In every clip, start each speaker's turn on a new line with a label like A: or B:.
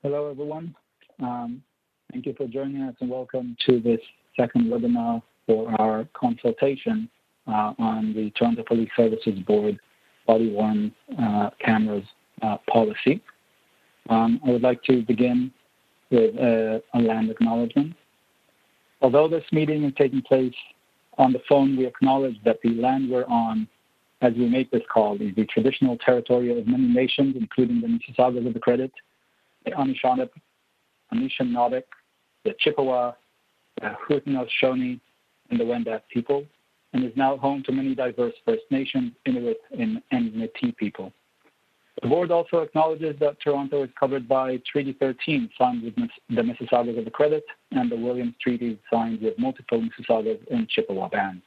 A: Hello, everyone. Thank you for joining us and welcome to this second webinar for our consultation on the Toronto Police Services Board BodyWorn Cameras policy. I would like to begin with a land acknowledgement. Although this meeting is taking place on the phone, we acknowledge that the land we're on as we make this call is the traditional territory of many nations, including the Mississaugas of the Credit, the Anishinaabe, the Chippewa, the Haudenosaunee, and the Wendat people, and is now home to many diverse First Nations, Inuit, and Métis people. The board also acknowledges that Toronto is covered by Treaty 13, signed with the Mississaugas of the Credit, and the Williams Treaty, signed with multiple Mississaugas and Chippewa bands.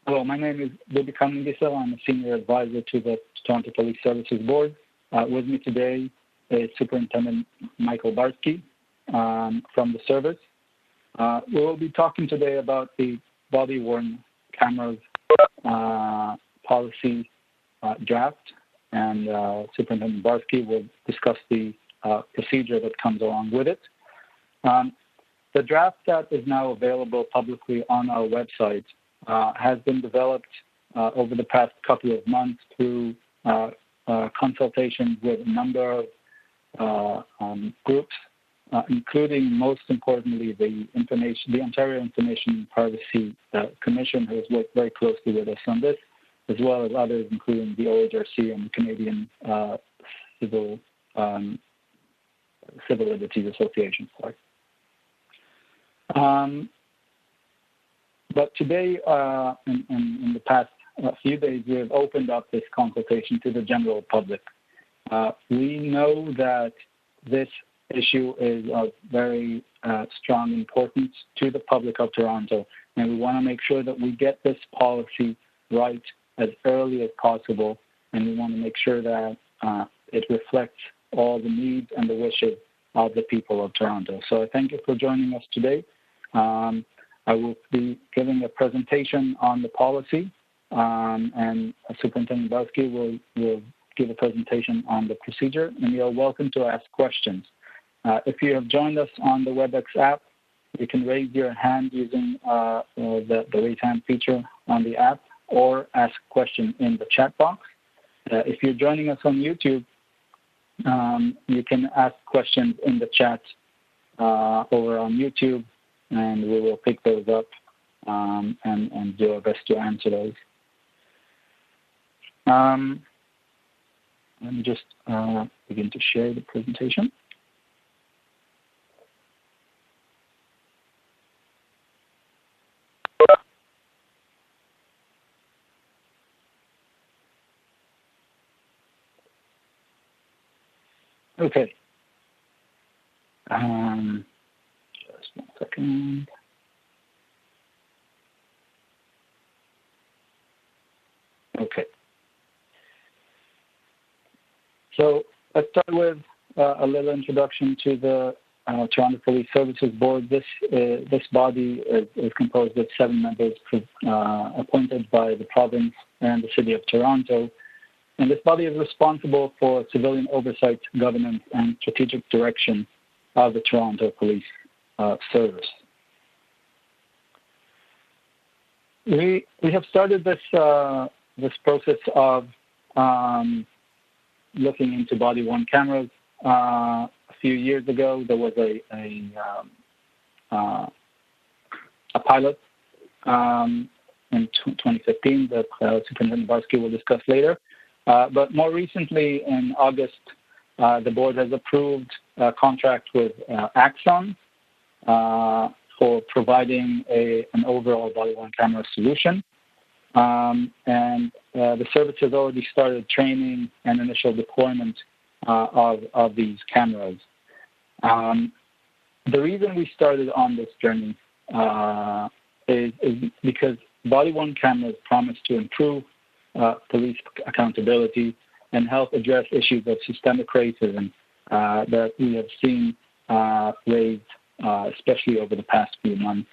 A: Hello, my name is BWCs. I'm a senior advisor to the Toronto Police Services Board. With me today is Superintendent Michael Barsky from the service. We will be talking today about the BodyWorn Cameras policy draft, and Superintendent Barsky will discuss the procedure that comes along with it. The draft that is now available publicly on our website has been developed over the past couple of months through consultations with a number of groups, including, most importantly, the Ontario Information and Privacy Commission, who has worked very closely with us on this, as well as others, including the OHRC and the Canadian Civil Liberties Association. But today, in the past few days, we have opened up this consultation to the general public. We know that this issue is of very strong importance to the public of Toronto, and we want to make sure that we get this policy right as early as possible, and we want to make sure that it reflects all the needs and the wishes of the people of Toronto. So I thank you for joining us today. I will be giving a presentation on the policy, and Superintendent Barsky will give a presentation on the procedure, and you're welcome to ask questions. If you have joined us on the WebEx app, you can raise your hand using the raise hand feature on the app, or ask a question in the chat box. If you're joining us on YouTube, you can ask questions in the chat over on YouTube, and we will pick those up and do our best to answer those. Let me just begin to share the presentation. Okay. Just 1 second. Okay. So let's start with a little introduction to the Toronto Police Services Board. This body is composed of 7 members appointed by the province and the City of Toronto. And this body is responsible for civilian oversight, governance, and strategic direction of the Toronto Police Service. We have started this process of looking into BodyWorn cameras a few years ago. There was a pilot in 2015 that Superintendent Barsky will discuss later. But more recently, in August, the board has approved a contract with Axon for providing an overall BodyWorn camera solution. And the service has already started training and initial deployment of these cameras. The reason we started on this journey is because BodyWorn cameras promise to improve police accountability and help address issues of systemic racism that we have seen raised, especially over the past few months.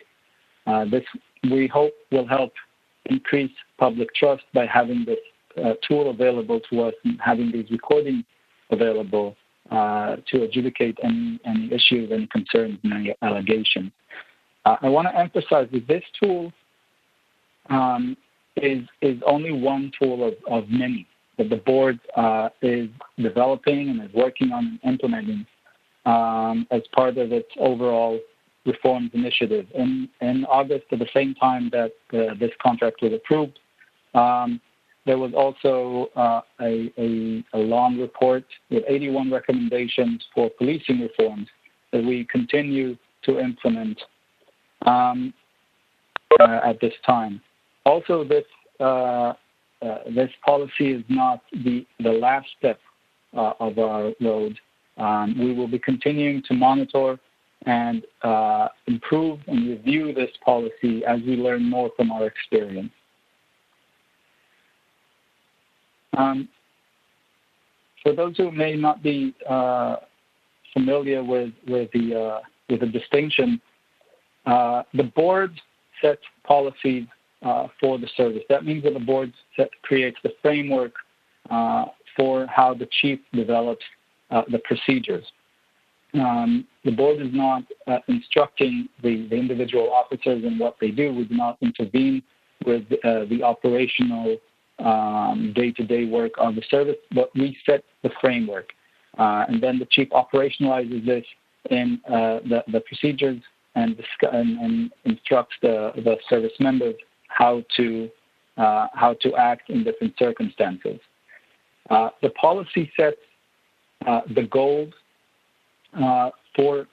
A: This, we hope, will help increase public trust by having this tool available to us and having these recordings available to adjudicate any issues, any concerns, and any allegations. I want to emphasize that this tool is only one tool of many that the board is developing and is working on and implementing as part of its overall reforms initiative. In August, at the same time that this contract was approved, there was also a long report with 81 recommendations for policing reforms that we continue to implement at this time. Also, this policy is not the last step of our road. We will be continuing to monitor and improve and review this policy as we learn more from our experience. For those who may not be familiar with the distinction, the board sets policies for the service. That means that the board creates the framework for how the chief develops the procedures. The board is not instructing the individual officers in what they do. We do not intervene with the operational day-to-day work of the service, but we set the framework. And then the chief operationalizes this in the procedures and instructs the service members how to act in different circumstances. The policy sets the goals for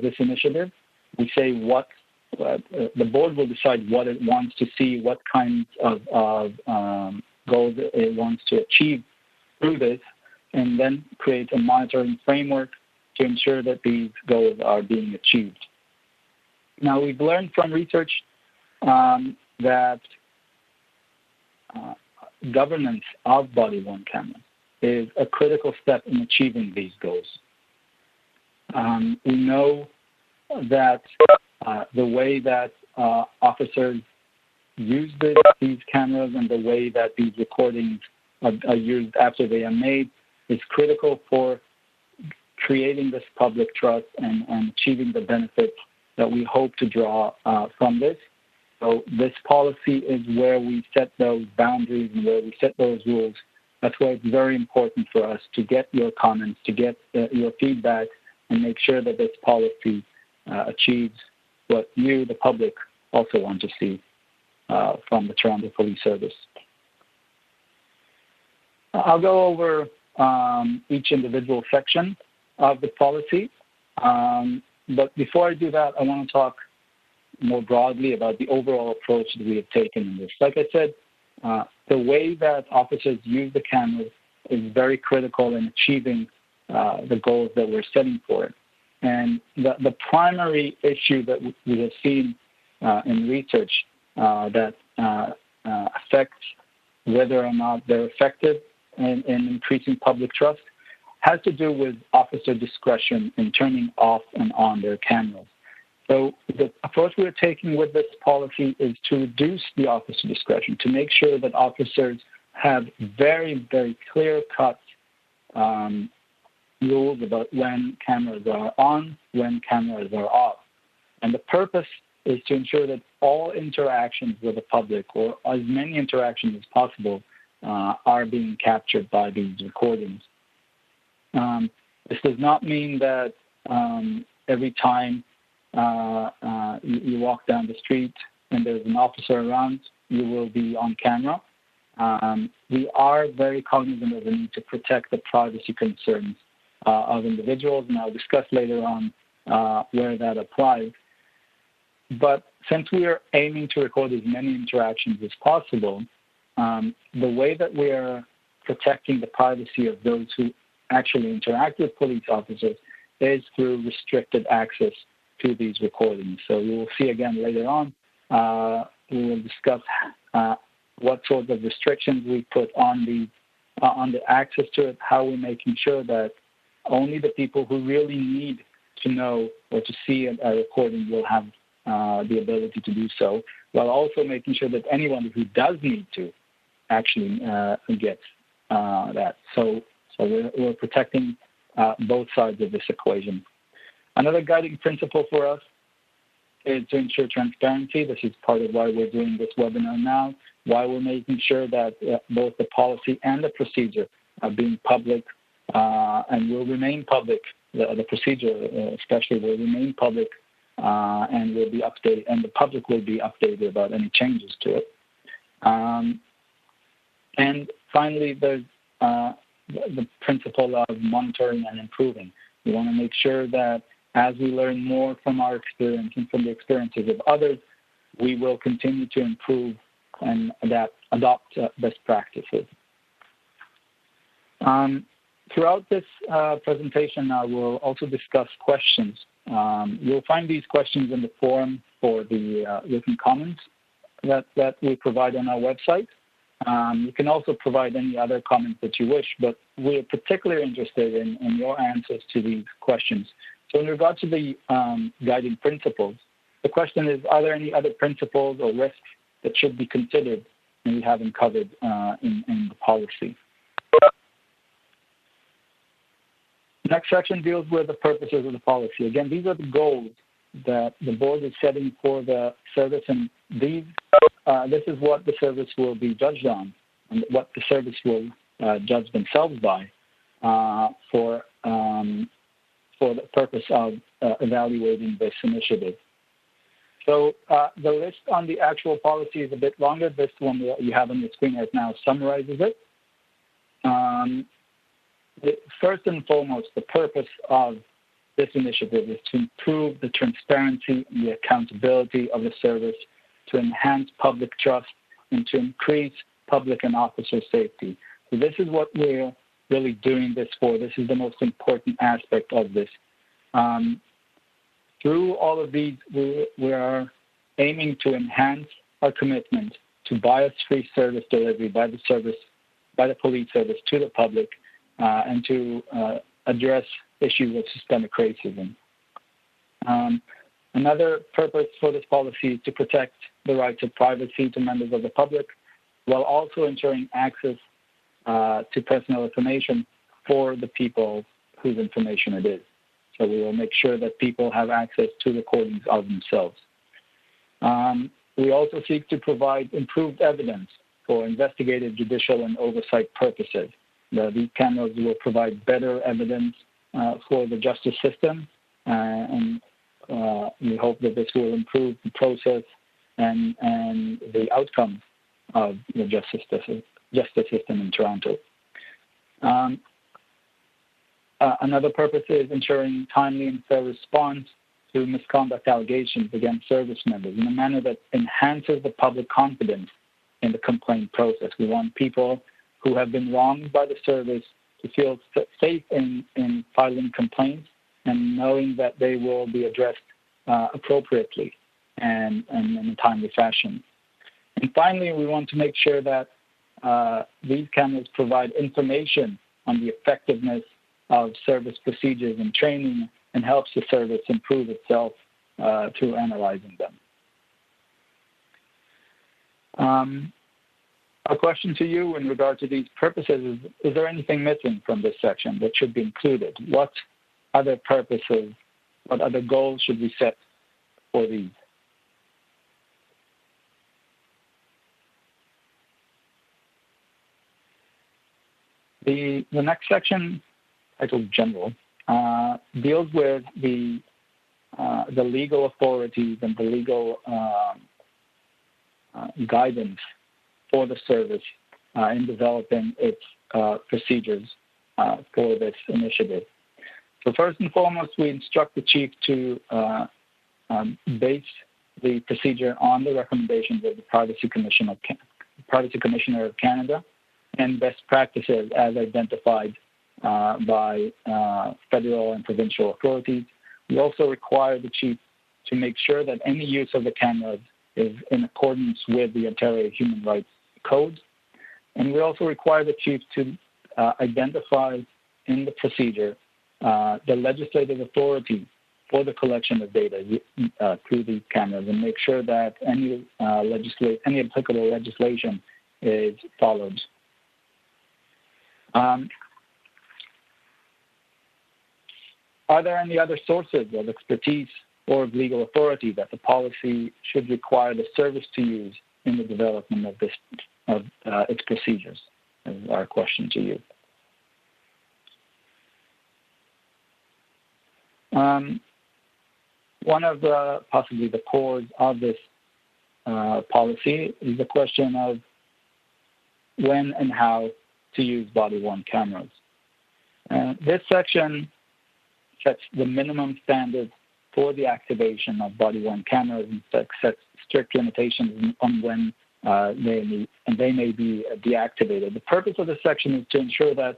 A: this initiative. We say what the board will decide what it wants to see, what kinds of goals it wants to achieve through this, and then create a monitoring framework to ensure that these goals are being achieved. Now, we've learned from research that governance of BodyWorn cameras is a critical step in achieving these goals. We know that the way that officers use these cameras and the way that these recordings are used after they are made is critical for creating this public trust and achieving the benefits that we hope to draw from this. So this policy is where we set those boundaries and where we set those rules. That's why it's very important for us to get your comments, to get your feedback, and make sure that this policy achieves what you, the public, also want to see from the Toronto Police Service. I'll go over each individual section of the policy. But before I do that, I want to talk more broadly about the overall approach that we have taken in this. Like I said, the way that officers use the cameras is very critical in achieving the goals that we're setting for it. And the primary issue that we have seen in research that affects whether or not they're effective in increasing public trust has to do with officer discretion in turning off and on their cameras. So the approach we're taking with this policy is to reduce the officer discretion, to make sure that officers have very, very clear-cut rules about when cameras are on, when cameras are off. And the purpose is to ensure that all interactions with the public, or as many interactions as possible, are being captured by these recordings. This does not mean that every time you walk down the street and there's an officer around, you will be on camera. We are very cognizant of the need to protect the privacy concerns of individuals, and I'll discuss later on where that applies. But since we are aiming to record as many interactions as possible, the way that we are protecting the privacy of those who actually interact with police officers is through restricted access to these recordings. So we will see again later on, we will discuss what sorts of restrictions we put on the access to it, how we're making sure that only the people who really need to know or to see a recording will have the ability to do so. while also making sure that anyone who does need to actually gets that. So we're protecting both sides of this equation. Another guiding principle for us is to ensure transparency. This is part of why we're doing this webinar now, why we're making sure that both the policy and the procedure are being public and will remain public. The procedure especially will remain public and will be updated, and the public will be updated about any changes to it. And finally, there's the principle of monitoring and improving. We want to make sure that as we learn more from our experience and from the experiences of others, we will continue to improve and adopt best practices. Throughout this presentation, I will also discuss questions. You'll find these questions in the forum for the written comments that we provide on our website. You can also provide any other comments that you wish, but we're particularly interested in your answers to these questions. So in regard to the guiding principles, the question is, are there any other principles or risks that should be considered and we haven't covered in the policy? The next section deals with the purposes of the policy. Again, these are the goals that the board is setting for the service, and this is what the service will be judged on and what the service will judge themselves by for the purpose of evaluating this initiative. So the list on the actual policy is a bit longer. This one that you have on the screen right now summarizes it. First and foremost, the purpose of this initiative is to improve the transparency and the accountability of the service, to enhance public trust, and to increase public and officer safety. So this is what we're really doing this for. This is the most important aspect of this. Through all of these, we are aiming to enhance our commitment to bias-free service delivery by the police service to the public, and to address issues of systemic racism. Another purpose for this policy is to protect the rights of privacy to members of the public, while also ensuring access to personal information for the people whose information it is. So we will make sure that people have access to recordings of themselves. We also seek to provide improved evidence for investigative, judicial, and oversight purposes. These cameras will provide better evidence for the justice system, and we hope that this will improve the process and the outcome of the justice system in Toronto. Another purpose is ensuring timely and fair response to misconduct allegations against service members in a manner that enhances the public confidence in the complaint process. We want people who have been wronged by the service to feel safe in filing complaints and knowing that they will be addressed appropriately and in a timely fashion. And finally, we want to make sure that these cameras provide information on the effectiveness of service procedures and training, and helps the service improve itself through analyzing them. A question to you in regard to these purposes is there anything missing from this section that should be included? What other purposes, what other goals should we set for these? The next section, titled General, deals with the legal authorities and the legal guidance for the service in developing its procedures for this initiative. So first and foremost, we instruct the chief to base the procedure on the recommendations of the Privacy Commissioner of Canada and best practices as identified by federal and provincial authorities. We also require the chief to make sure that any use of the cameras is in accordance with the Ontario Human Rights Code. And we also require the chief to identify in the procedure the legislative authority for the collection of data through these cameras, and make sure that any applicable legislation is followed. Are there any other sources of expertise or of legal authority that the policy should require the service to use in the development of its procedures? Is our question to you. One of possibly the cores of this policy is the question of when and how to use body-worn cameras. This section sets the minimum standards for the activation of body-worn cameras and sets strict limitations on when they may be deactivated. The purpose of this section is to ensure that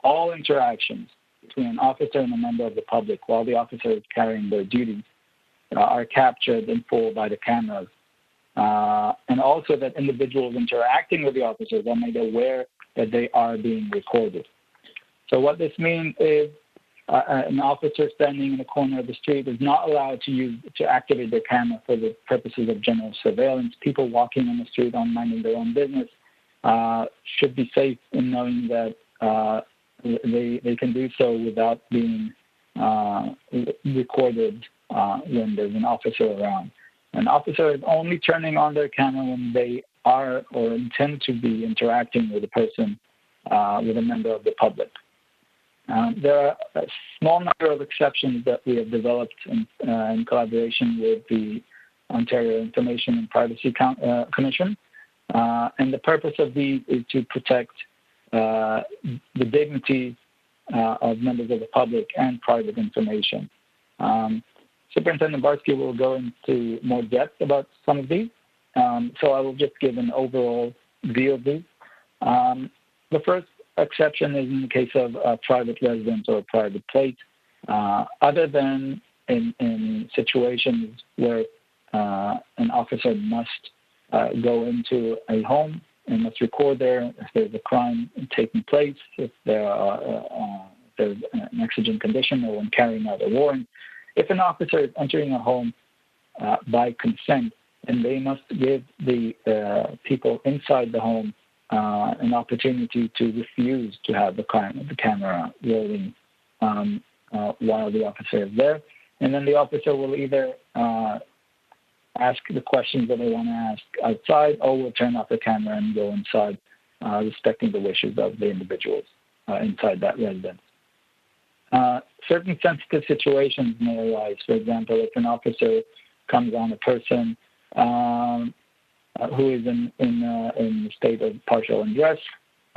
A: all interactions between an officer and a member of the public while the officer is carrying their duties are captured in full by the cameras. And also that individuals interacting with the officers are made aware that they are being recorded. So what this means is an officer standing in the corner of the street is not allowed to activate their camera for the purposes of general surveillance. People walking on the street on minding their own business should be safe in knowing that they can do so without being recorded when there's an officer around. An officer is only turning on their camera when they are or intend to be interacting with a person, with a member of the public. There are a small number of exceptions that we have developed in collaboration with the Ontario Information and Privacy Commission. And the purpose of these is to protect the dignity of members of the public and private information. Superintendent Barsky will go into more depth about some of these, so I will just give an overall view of these. The first exception is in the case of a private residence or a private plate, other than in situations where an officer must go into a home and must record there if there's a crime taking place, if there's an exigent condition, or when carrying out a warrant. If an officer is entering a home by consent, then they must give the people inside the home an opportunity to refuse to have the camera rolling while the officer is there. And then the officer will either ask the questions that they want to ask outside, or will turn off the camera and go inside, respecting the wishes of the individuals inside that residence. Certain sensitive situations may arise. For example, if an officer comes on a person who is in a state of partial undress,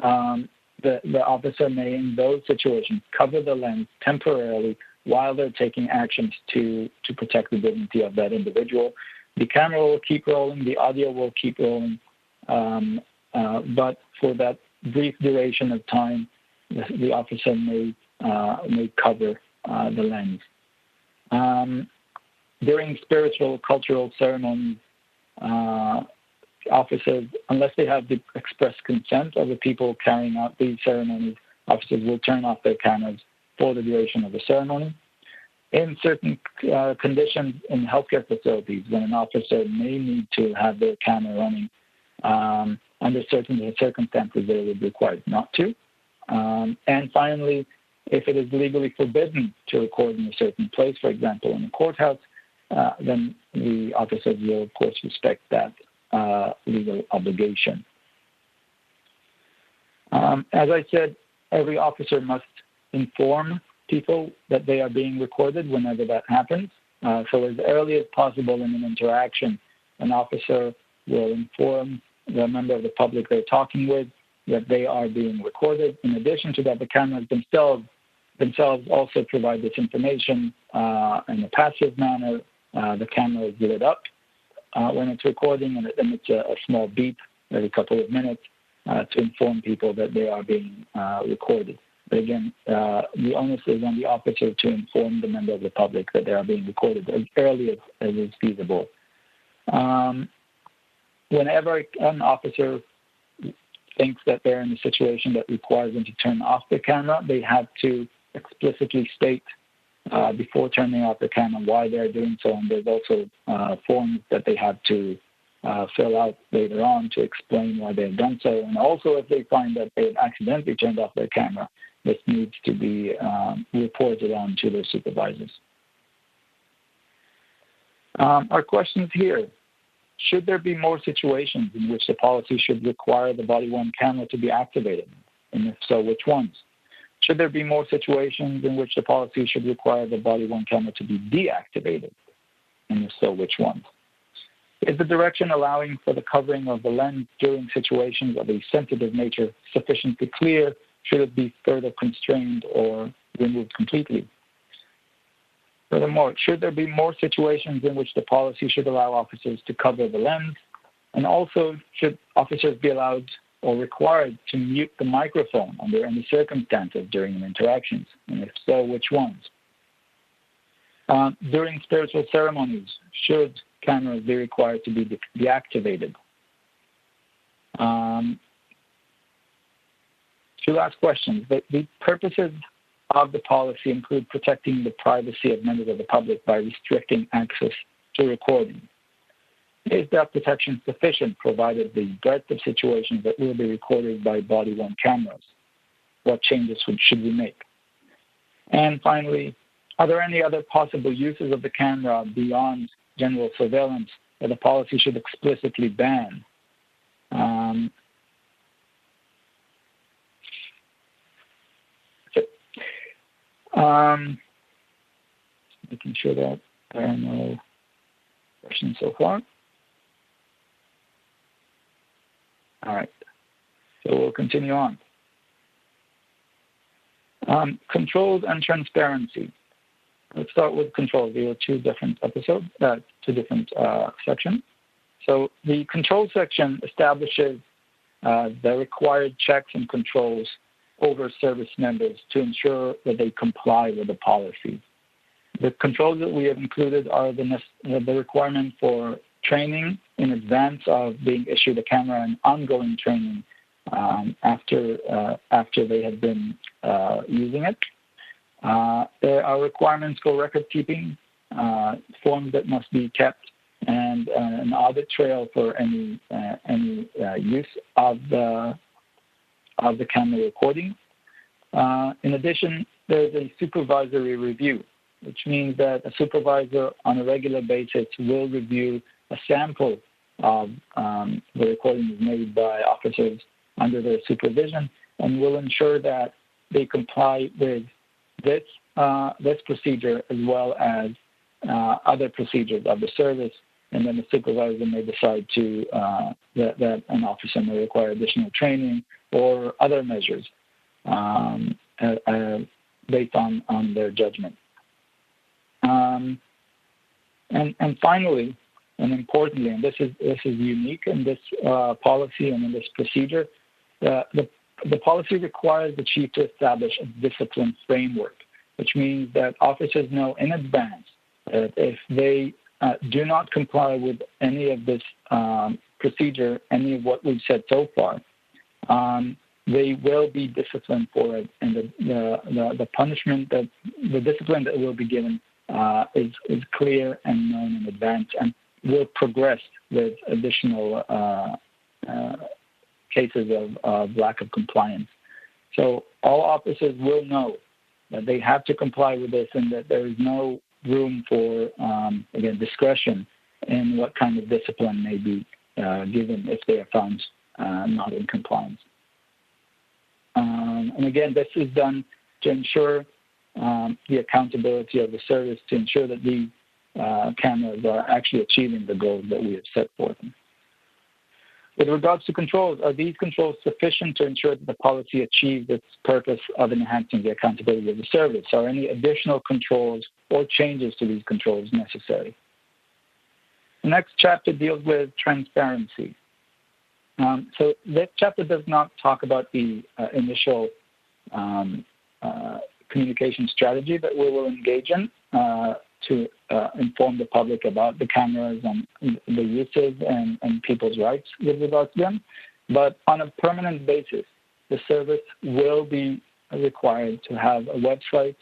A: the officer may, in those situations, cover the lens temporarily while they're taking actions to protect the dignity of that individual. The camera will keep rolling, the audio will keep rolling, but for that brief duration of time, the officer may cover the lens. During spiritual, cultural ceremonies, officers, unless they have the express consent of the people carrying out these ceremonies, officers will turn off their cameras for the duration of the ceremony. In certain conditions in healthcare facilities, when an officer may need to have their camera running, under certain circumstances, they would be required not to. And finally, if it is legally forbidden to record in a certain place, for example, in a courthouse, then the officers will, of course, respect that legal obligation. As I said, every officer must inform people that they are being recorded whenever that happens. So as early as possible in an interaction, an officer will inform the member of the public they're talking with that they are being recorded. In addition to that, the cameras themselves also provide this information in a passive manner. The camera is lit up when it's recording, and it emits a small beep every couple of minutes to inform people that they are being recorded. But again, the onus is on the officer to inform the member of the public that they are being recorded as early as is feasible. Whenever an officer thinks that they're in a situation that requires them to turn off the camera, they have to explicitly state before turning off the camera, why they're doing so, and there's also forms that they have to fill out later on to explain why they've done so. And also, if they find that they've accidentally turned off their camera, this needs to be reported on to their supervisors. Our questions here: should there be more situations in which the policy should require the BodyWorn camera to be activated? And if so, which ones? Should there be more situations in which the policy should require the BodyWorn camera to be deactivated? And if so, which ones? Is the direction allowing for the covering of the lens during situations of a sensitive nature sufficiently clear? Should it be further constrained or removed completely? Furthermore, should there be more situations in which the policy should allow officers to cover the lens? And also, should officers be allowed or required to mute the microphone under any circumstances during interactions? And if so, which ones? During spiritual ceremonies, should cameras be required to be deactivated? Two last questions. The purposes of the policy include protecting the privacy of members of the public by restricting access to recording. Is that protection sufficient, provided the breadth of situations that will be recorded by BodyWorn cameras? What changes should we make? And finally, are there any other possible uses of the camera beyond general surveillance that the policy should explicitly ban? Making sure that there are no questions so far. All right, so we'll continue on. Controls and transparency. Let's start with controls. There are two different episodes, sections. So the control section establishes the required checks and controls over service members to ensure that they comply with the policy. The controls that we have included are the requirement for training in advance of being issued a camera and ongoing training after they have been using it. There are requirements for record keeping, forms that must be kept, and an audit trail for any use of the camera recording. In addition, there's a supervisory review, which means that a supervisor on a regular basis will review a sample of the recordings made by officers under their supervision and will ensure that they comply with this procedure as well as other procedures of the service. And then the supervisor may decide that an officer may require additional training or other measures based on their judgment. And finally, and importantly, and this is unique in this policy and in this procedure, the policy requires the chief to establish a discipline framework, which means that officers know in advance that if they do not comply with any of this procedure, any of what we've said so far, they will be disciplined for it, and the punishment, that the discipline that will be given is clear and known in advance, and will progress with additional cases of lack of compliance. So all officers will know that they have to comply with this, and that there is no room for, again, discretion in what kind of discipline may be given if they are found not in compliance. And again, this is done to ensure the accountability of the service, to ensure that these cameras are actually achieving the goals that we have set for them. With regards to controls, are these controls sufficient to ensure that the policy achieves its purpose of enhancing the accountability of the service? Are any additional controls or changes to these controls necessary? The next chapter deals with transparency. So this chapter does not talk about the initial communication strategy that we will engage in to inform the public about the cameras and the uses and people's rights with regard to them. But on a permanent basis, the service will be required to have a website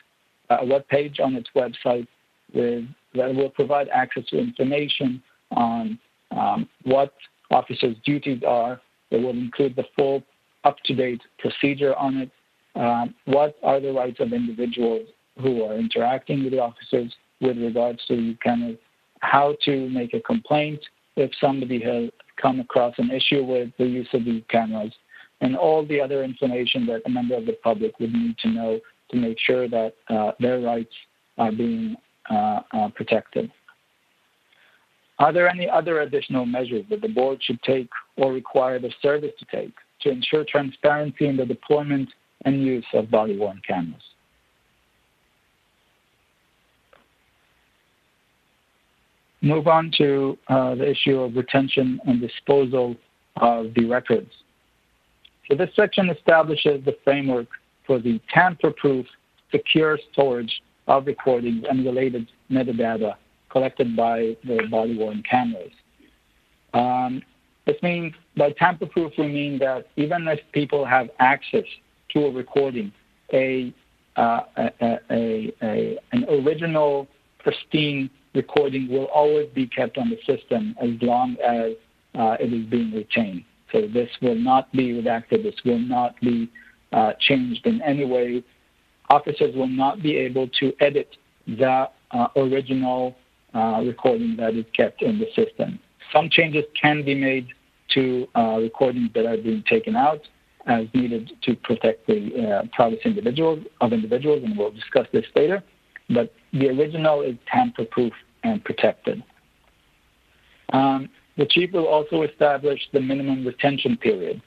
A: a web page on its website that will provide access to information on what officers' duties are. It will include the full up-to-date procedure on it. What are the rights of individuals who are interacting with the officers with regards to cameras, how to make a complaint if somebody has come across an issue with the use of these cameras, and all the other information that a member of the public would need to know to make sure that their rights are being protected. Are there any other additional measures that the board should take or require the service to take to ensure transparency in the deployment and use of body-worn cameras? Move on to the issue of retention and disposal of the records. So this section establishes the framework for the tamper-proof, secure storage of recordings and related metadata collected by the body-worn cameras. This means, by tamper-proof, we mean that even if people have access to a recording, an original, pristine recording will always be kept on the system as long as it is being retained. So this will not be redacted. This will not be changed in any way. Officers will not be able to edit the original recording that is kept in the system. Some changes can be made to recordings that are being taken out as needed to protect the privacy of individuals, and we'll discuss this later. But the original is tamper-proof and protected. The chief will also establish the minimum retention period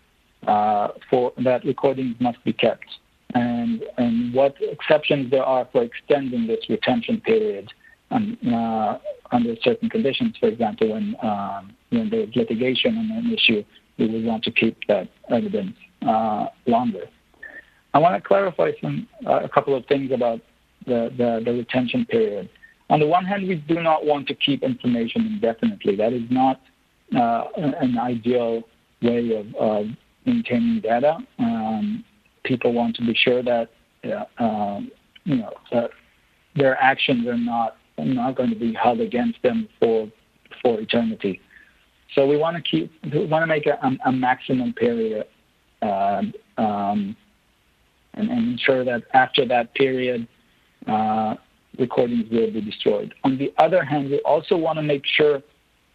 A: for that recordings must be kept, and what exceptions there are for extending this retention period under certain conditions. For example, when there's litigation on an issue, we would want to keep that evidence longer. I want to clarify a couple of things about the retention period. On the one hand, we do not want to keep information indefinitely. That is not an ideal way of maintaining data. People want to be sure that that their actions are not going to be held against them for eternity. So we want to make a maximum period and ensure that after that period, recordings will be destroyed. On the other hand, we also want to make sure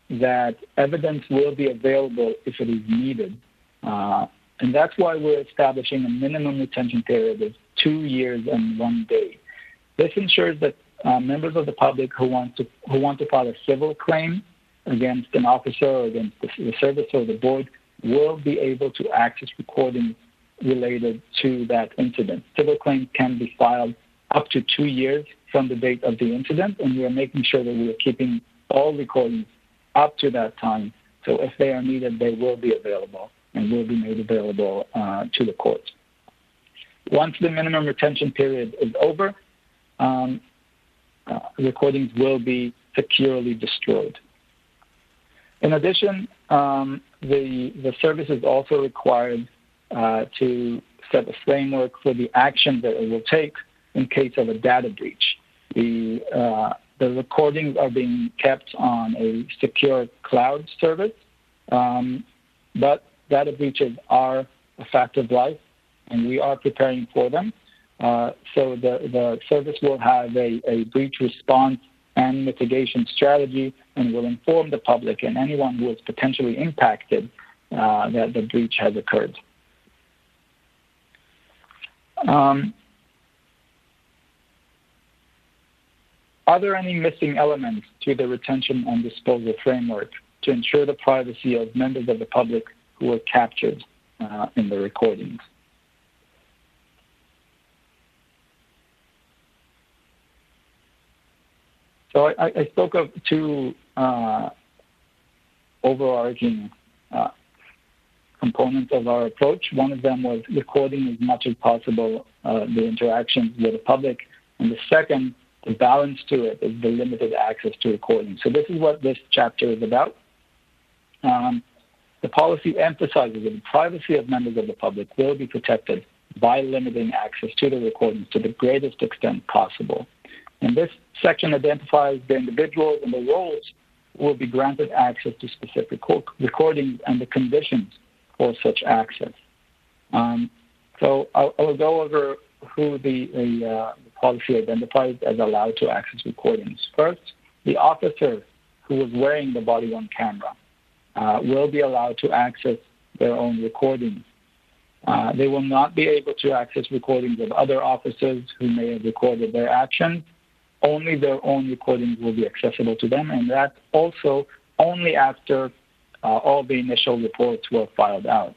A: that evidence will be available if it is needed. And that's why we're establishing a minimum retention period of 2 years and 1 day. This ensures that members of the public who want to file a civil claim against an officer or against the service or the board will be able to access recordings related to that incident. Civil claims can be filed up to 2 years from the date of the incident, and we are making sure that we are keeping all recordings up to that time. So if they are needed, they will be available and will be made available to the court. Once the minimum retention period is over, recordings will be securely destroyed. In addition, the service is also required to set a framework for the action that it will take in case of a data breach. The recordings are being kept on a secure cloud service, but data breaches are a fact of life, and we are preparing for them. So the service will have a breach response and mitigation strategy, and will inform the public and anyone who is potentially impacted that the breach has occurred. Are there any missing elements to the retention and disposal framework to ensure the privacy of members of the public who were captured in the recordings? So I spoke of two overarching components of our approach. One of them was recording as much as possible the interactions with the public, and the second, the balance to it, is the limited access to recording. So this is what this chapter is about. The policy emphasizes that the privacy of members of the public will be protected by limiting access to the recordings to the greatest extent possible. And this section identifies the individuals and the roles who will be granted access to specific recordings and the conditions for such access. So I will go over who the policy identifies as allowed to access recordings. First, the officer who is wearing the BodyWorn camera will be allowed to access their own recordings. They will not be able to access recordings of other officers who may have recorded their actions. Only their own recordings will be accessible to them, and that also only after all the initial reports were filed out.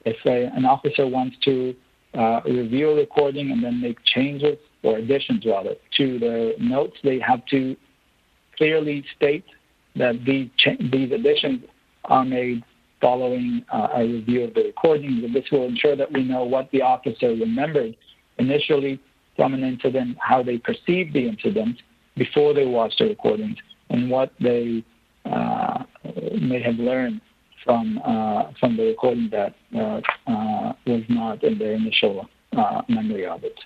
A: If an officer wants to review a recording and then make changes or additions rather to the notes, they have to clearly state that these additions are made following a review of the recordings. And this will ensure that we know what the officer remembered initially from an incident, how they perceived the incident before they watched the recordings, and what they may have learned from the recording that was not in their initial memory of it.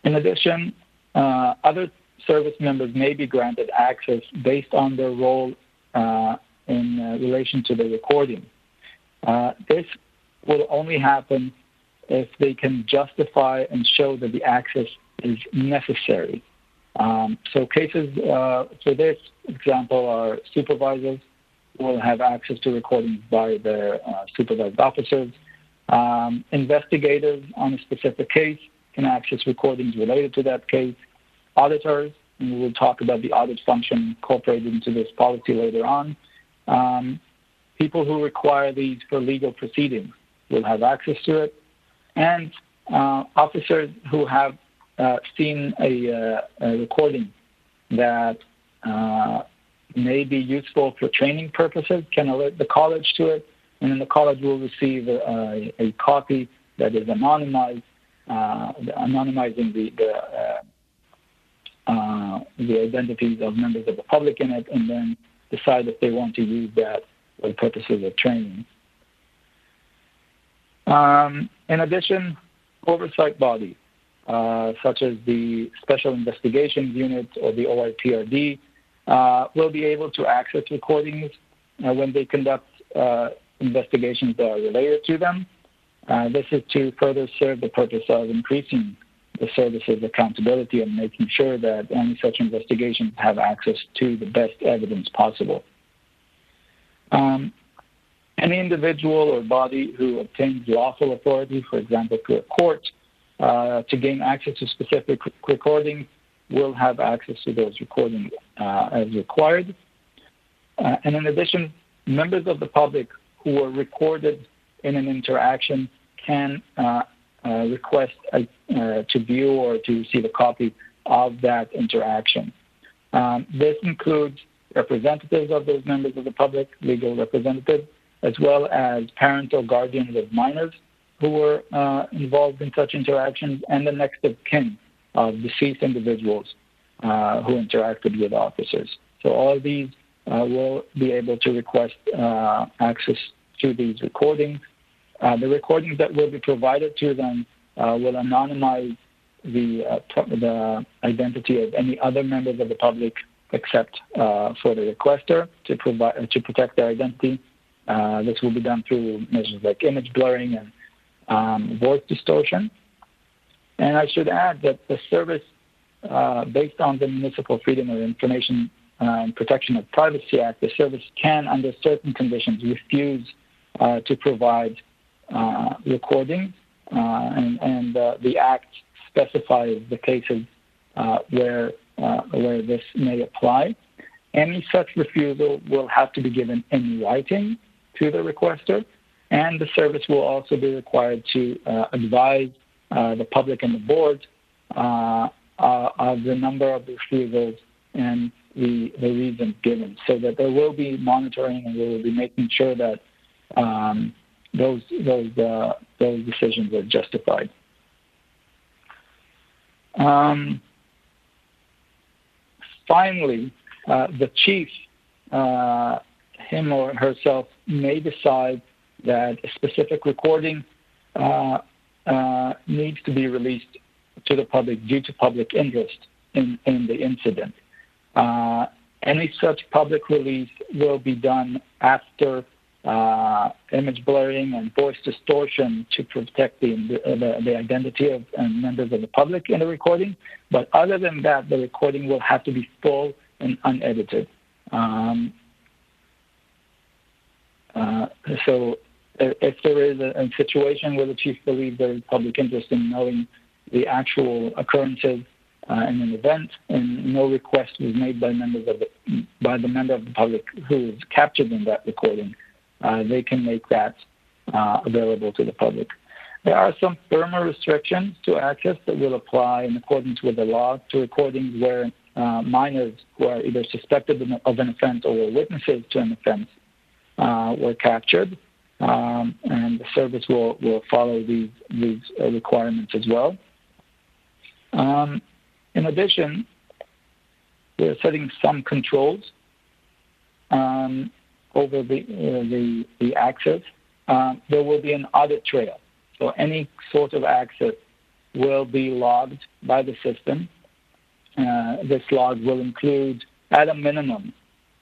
A: In addition, other service members may be granted access based on their role in relation to the recording. This will only happen if they can justify and show that the access is necessary. So cases for this example are supervisors will have access to recordings by their supervised officers. Investigators on a specific case can access recordings related to that case. Auditors, and we will talk about the audit function incorporated into this policy later on. People who require these for legal proceedings will have access to it. And officers who have seen a recording that may be useful for training purposes can alert the college to it, and then the college will receive a copy that is anonymized, anonymizing the identities of members of the public in it, and then decide if they want to use that for purposes of training. In addition, oversight bodies, such as the Special Investigations Unit or the OIPRD, will be able to access recordings when they conduct investigations that are related to them. This is to further serve the purpose of increasing the service's accountability and making sure that any such investigations have access to the best evidence possible. Any individual or body who obtains lawful authority, for example, through a court, to gain access to specific recordings will have access to those recordings as required. And in addition, members of the public who were recorded in an interaction can request to view or to receive a copy of that interaction. This includes representatives of those members of the public, legal representatives, as well as parents or guardians of minors who were involved in such interactions, and the next of kin of deceased individuals who interacted with officers. So all of these will be able to request access to these recordings. The recordings that will be provided to them will anonymize the identity of any other members of the public except for the requester to protect their identity. This will be done through measures like image blurring and voice distortion. And I should add that the service, based on the Municipal Freedom of Information and Protection of Privacy Act, the service can, under certain conditions, refuse to provide recordings, and the Act specifies the cases where this may apply. Any such refusal will have to be given in writing to the requester, and the service will also be required to advise the public and the board of the number of refusals and the reasons given, so that there will be monitoring and we will be making sure that those decisions are justified. Finally, the chief, him or herself, may decide that a specific recording needs to be released to the public due to public interest in the incident. Any such public release will be done after image blurring and voice distortion to protect the identity of members of the public in the recording. But other than that, the recording will have to be full and unedited. So if there is a situation where the chief believes there is public interest in knowing the actual occurrences in an event, and no request was made by the member of the public who is captured in that recording, they can make that available to the public. There are some firmer restrictions to access that will apply in accordance with the law to recordings where minors who are either suspected of an offense or were witnesses to an offense were captured, and the service will follow these requirements as well. In addition, we're setting some controls over the access. There will be an audit trail. So any sort of access will be logged by the system. This log will include, at a minimum,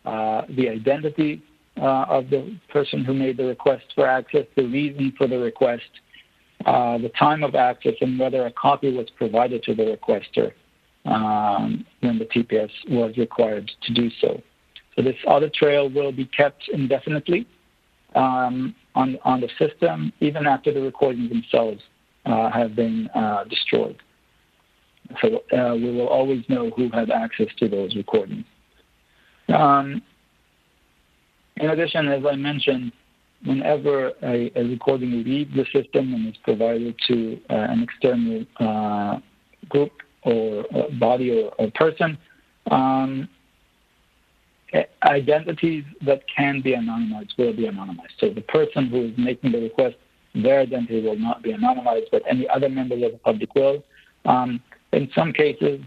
A: the identity of the person who made the request for access, the reason for the request, the time of access, and whether a copy was provided to the requester when the TPS was required to do so. So this audit trail will be kept indefinitely on the system, even after the recordings themselves have been destroyed. So we will always know who had access to those recordings. In addition, as I mentioned, whenever a recording leaves the system and is provided to an external group or body or person, identities that can be anonymized will be anonymized. So the person who is making the request, their identity will not be anonymized, but any other members of the public will. In some cases,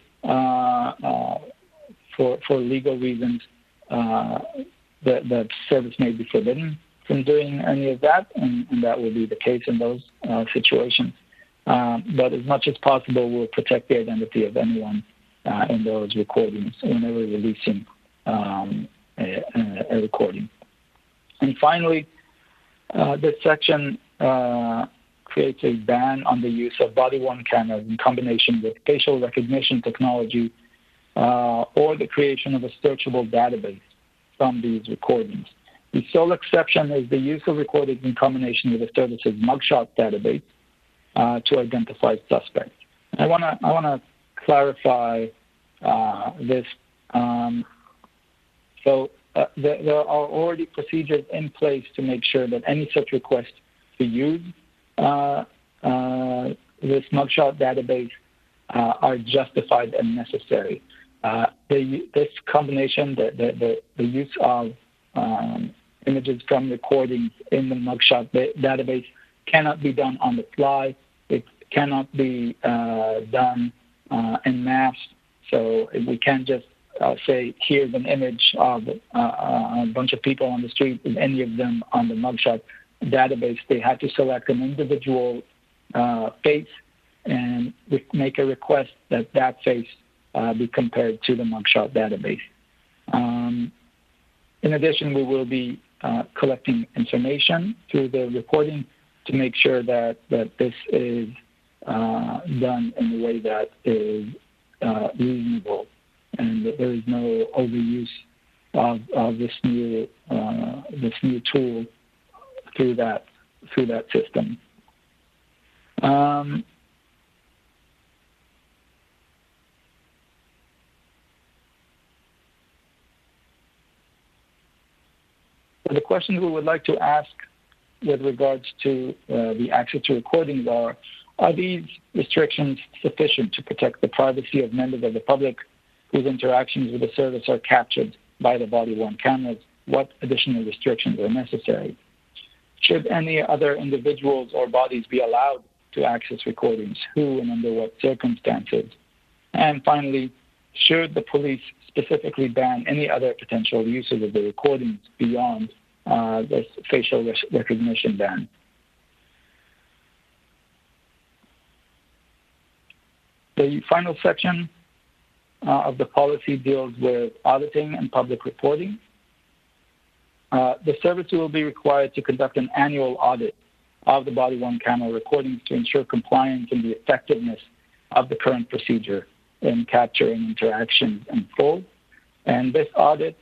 A: for legal reasons, the service may be forbidden from doing any of that, and that will be the case in those situations. But as much as possible, we'll protect the identity of anyone in those recordings whenever releasing a recording. And finally, this section creates a ban on the use of BodyWorn cameras in combination with facial recognition technology or the creation of a searchable database from these recordings. The sole exception is the use of recordings in combination with the service's mugshot database to identify suspects. I want to clarify this. There are already procedures in place to make sure that any such request to use this mugshot database are justified and necessary. This combination, the use of images from recordings in the mugshot database cannot be done on the fly. It cannot be done en masse. So we can't just say, here's an image of a bunch of people on the street and any of them on the mugshot database. They have to select an individual face and make a request that face be compared to the mugshot database. In addition, we will be collecting information through the recording to make sure that this is done in a way that is reasonable and that there is no overuse of this new tool through that system. The questions we would like to ask with regards to the access to recordings are these restrictions sufficient to protect the privacy of members of the public whose interactions with the service are captured by the BodyWorn cameras? What additional restrictions are necessary? Should any other individuals or bodies be allowed to access recordings? Who and under what circumstances? And finally, should the police specifically ban any other potential uses of the recordings beyond this facial recognition ban? The final section of the policy deals with auditing and public reporting. The service will be required to conduct an annual audit of the BodyWorn Camera recordings to ensure compliance and the effectiveness of the current procedure in capturing interactions in full. And this audit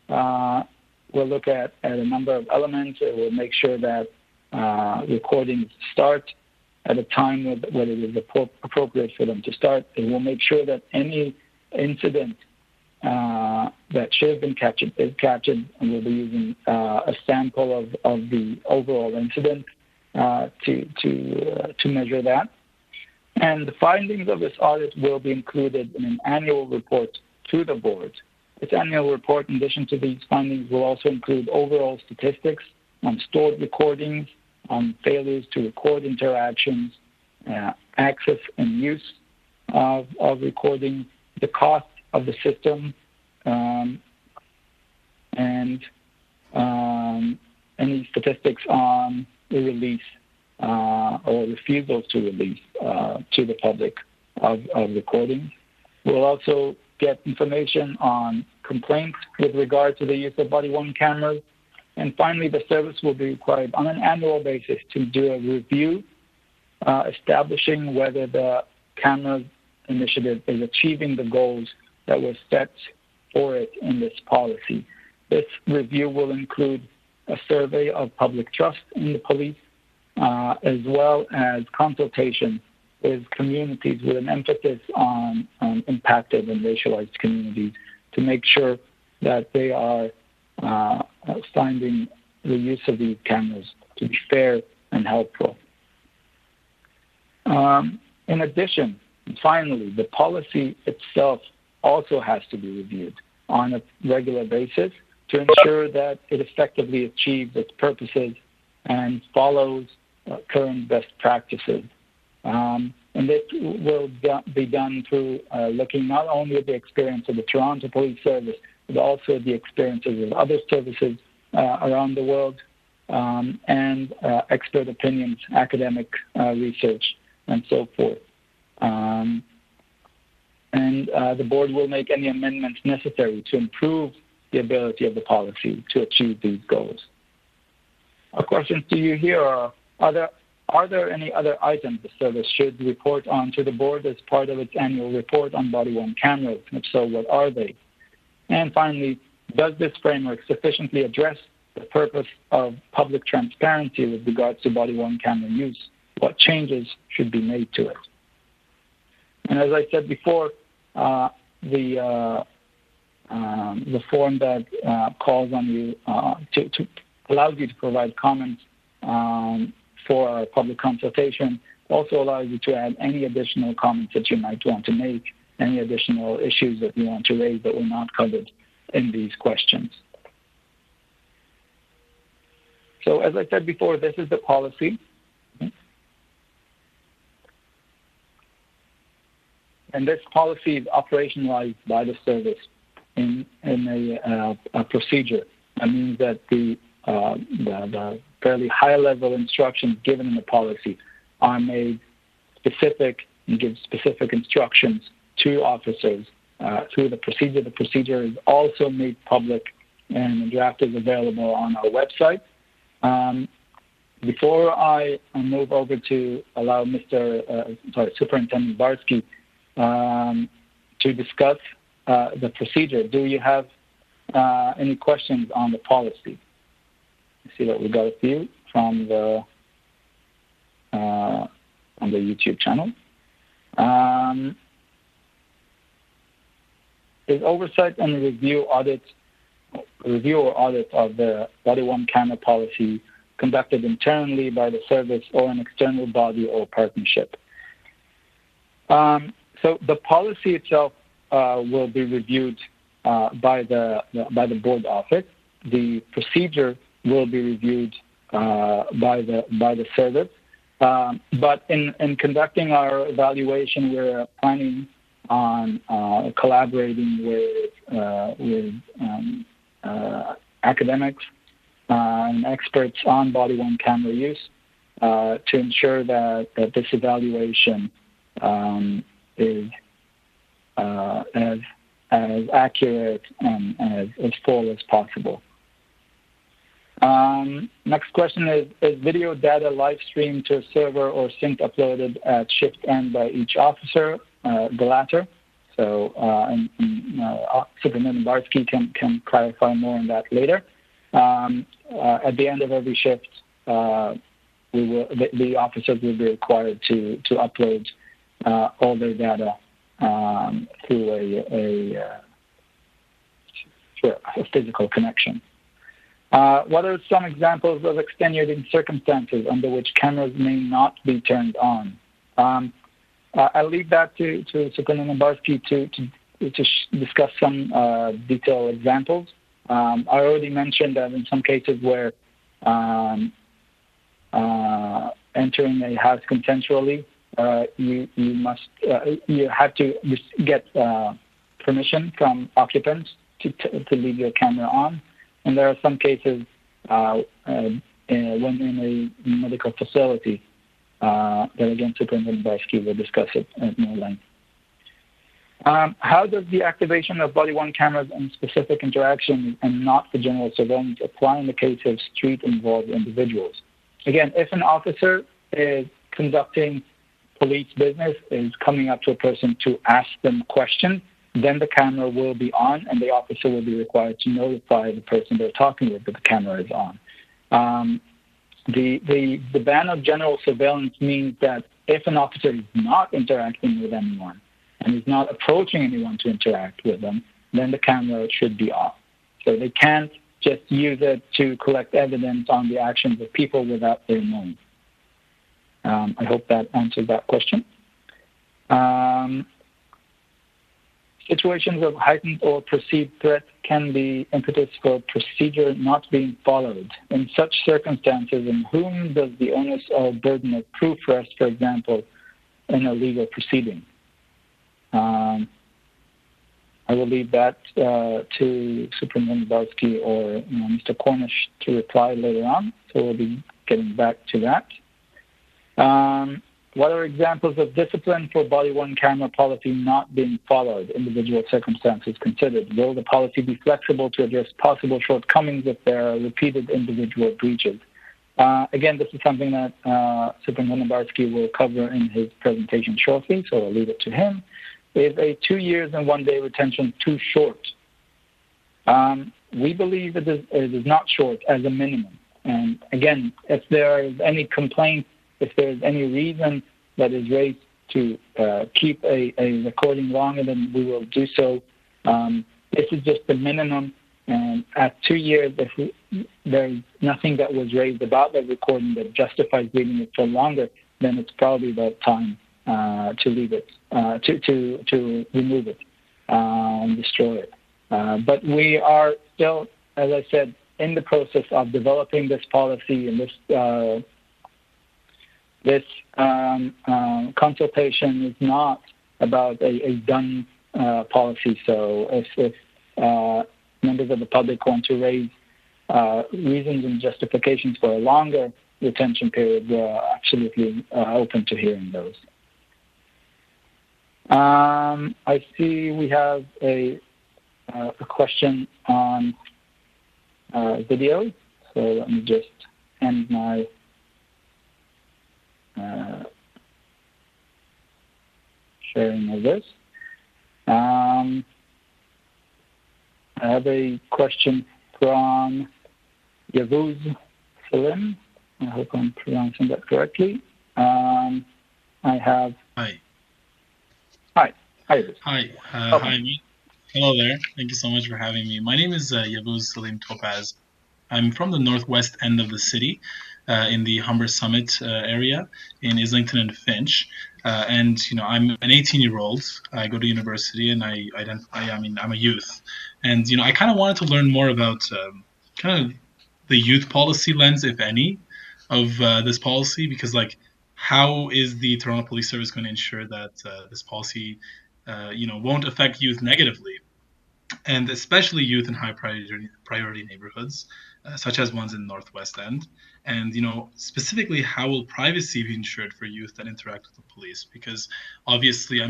A: will look at a number of elements. It will make sure that recordings start at a time when it is appropriate for them to start. It will make sure that any incident that should have been captured is captured, and we'll be using a sample of the overall incident to measure that. And the findings of this audit will be included in an annual report to the board. This annual report, in addition to these findings, will also include overall statistics on stored recordings, on failures to record interactions, access and use of recording, the cost of the system, and any statistics on the release or refusals to release to the public of recordings. We'll also get information on complaints with regard to the use of BodyWorn cameras. And finally, the service will be required on an annual basis to do a review establishing whether the camera initiative is achieving the goals that were set for it in this policy. This review will include a survey of public trust in the police, as well as consultation with communities with an emphasis on impacted and racialized communities to make sure that they are finding the use of these cameras to be fair and helpful. In addition, finally, the policy itself also has to be reviewed on a regular basis to ensure that it effectively achieves its purposes and follows current best practices. And this will be done through looking not only at the experience of the Toronto Police Service, but also the experiences of other services around the world, and expert opinions, academic research, and so forth. The board will make any amendments necessary to improve the ability of the policy to achieve these goals. Our questions to you here are there any other items the service should report on to the board as part of its annual report on BodyWorn cameras? If so, what are they? And finally, does this framework sufficiently address the purpose of public transparency with regards to BodyWorn camera use? What changes should be made to it? And as I said before, the form that calls on you to allows you to provide comments for our public consultation also allows you to add any additional comments that you might want to make, any additional issues that you want to raise that were not covered in these questions. So as I said before, this is the policy. And this policy is operationalized by the service in a procedure. That means that the fairly high-level instructions given in the policy are made specific and give specific instructions to officers through the procedure. The procedure is also made public, and the draft is available on our website. Before I move over to allow Superintendent Barsky to discuss the procedure, do you have any questions on the policy? I see that we got a few from the YouTube channel. Is oversight and review or audit of the BodyWorn camera policy conducted internally by the service or an external body or partnership? So the policy itself will be reviewed by the board office. The procedure will be reviewed by the service. But in conducting our evaluation, we're planning on collaborating with academics and experts on BodyWorn camera use to ensure that this evaluation is as accurate and as full as possible. Next question is video data live streamed to a server or synced uploaded at shift end by each officer? The latter. So Superintendent Barsky can clarify more on that later. At the end of every shift, the officers will be required to upload all their data through a physical connection. What are some examples of extenuating circumstances under which cameras may not be turned on? I'll leave that to Superintendent Barsky to discuss some detailed examples. I already mentioned that in some cases where entering a house consensually, you have to get permission from occupants to leave your camera on. And there are some cases when in a medical facility that, again, Superintendent Barsky will discuss it at more length. How does the activation of BodyWorn cameras and specific interactions and not for general surveillance apply in the case of street-involved individuals? Again, if an officer is conducting police business, is coming up to a person to ask them a question, then the camera will be on and the officer will be required to notify the person they're talking with that the camera is on. The ban of general surveillance means that if an officer is not interacting with anyone and is not approaching anyone to interact with them, then the camera should be off. So they can't just use it to collect evidence on the actions of people without their knowing. I hope that answers that question. Situations of heightened or perceived threat can be impetus for procedure not being followed. In such circumstances, in whom does the onus or burden of proof rest, for example, in a legal proceeding? I will leave that to Superintendent Barsky or Mr. Cornish to reply later on, so we'll be getting back to that. What are examples of discipline for BodyWorn camera policy not being followed, individual circumstances considered? Will the policy be flexible to address possible shortcomings if there are repeated individual breaches? Again, this is something that Superintendent Barsky will cover in his presentation shortly, so I'll leave it to him. Is a 2 years and 1 day retention too short? We believe it is not short as a minimum. And again, if there is any complaint, if there is any reason that is raised to keep a recording longer, then we will do so. This is just the minimum. And at 2 years, if there's nothing that was raised about that recording that justifies leaving it for longer, then it's probably about time to leave it, to remove it and destroy it. But we are still, as I said, in the process of developing this policy, and this consultation is not about a done policy. So if members of the public want to raise reasons and justifications for a longer retention period, we're absolutely open to hearing those. I see we have a question on video. So let me just end my sharing of this. I have a question from Yavuz Salim. I hope I'm pronouncing that correctly. I have...
B: Hi.
A: Hi. Hi.
B: Hi. Hi. Hello there. Thank you so much for having me. My name is Yavuz Salim Topaz. I'm from the northwest end of the city, in the Humber Summit area in Islington and Finch. And I'm an 18-year-old. I go to university, and I'm a youth. And I kind of wanted to learn more about kind of the youth policy lens, if any, of this policy, because how is the Toronto Police Service going to ensure that this policy, won't affect youth negatively? and especially youth in high priority neighborhoods, such as ones in Northwest End. And specifically, how will privacy be ensured for youth that interact with the police? Because obviously,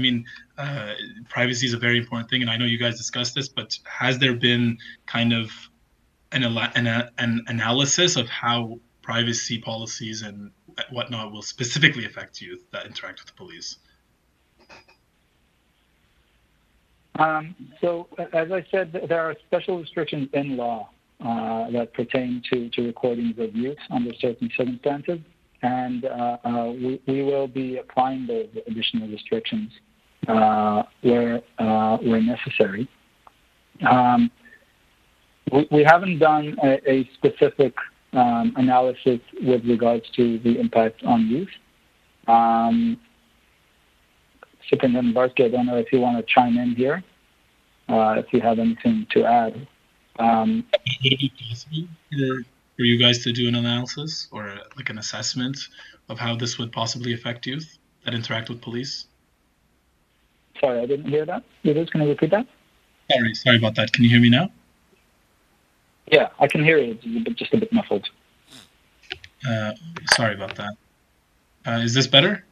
B: privacy is a very important thing, and I know you guys discussed this, but has there been kind of an analysis of how privacy policies and whatnot will specifically affect youth that interact with the police?
A: So, as I said, there are special restrictions in law that pertain to recordings of youth under certain circumstances, and we will be applying those additional restrictions where necessary. We haven't done a specific analysis with regards to the impact on youth. Superintendent Barsky, I don't know if you want to chime in here, if you have anything to add.
B: Would it be possible for you guys to do an analysis or like an assessment of how this would possibly affect youth that interact with police?
A: Sorry, I didn't hear that. Can you repeat that?
B: Sorry about that. Can you hear me now?
A: Yeah, I can hear you. It's just a bit muffled.
B: Sorry about that. Is this better?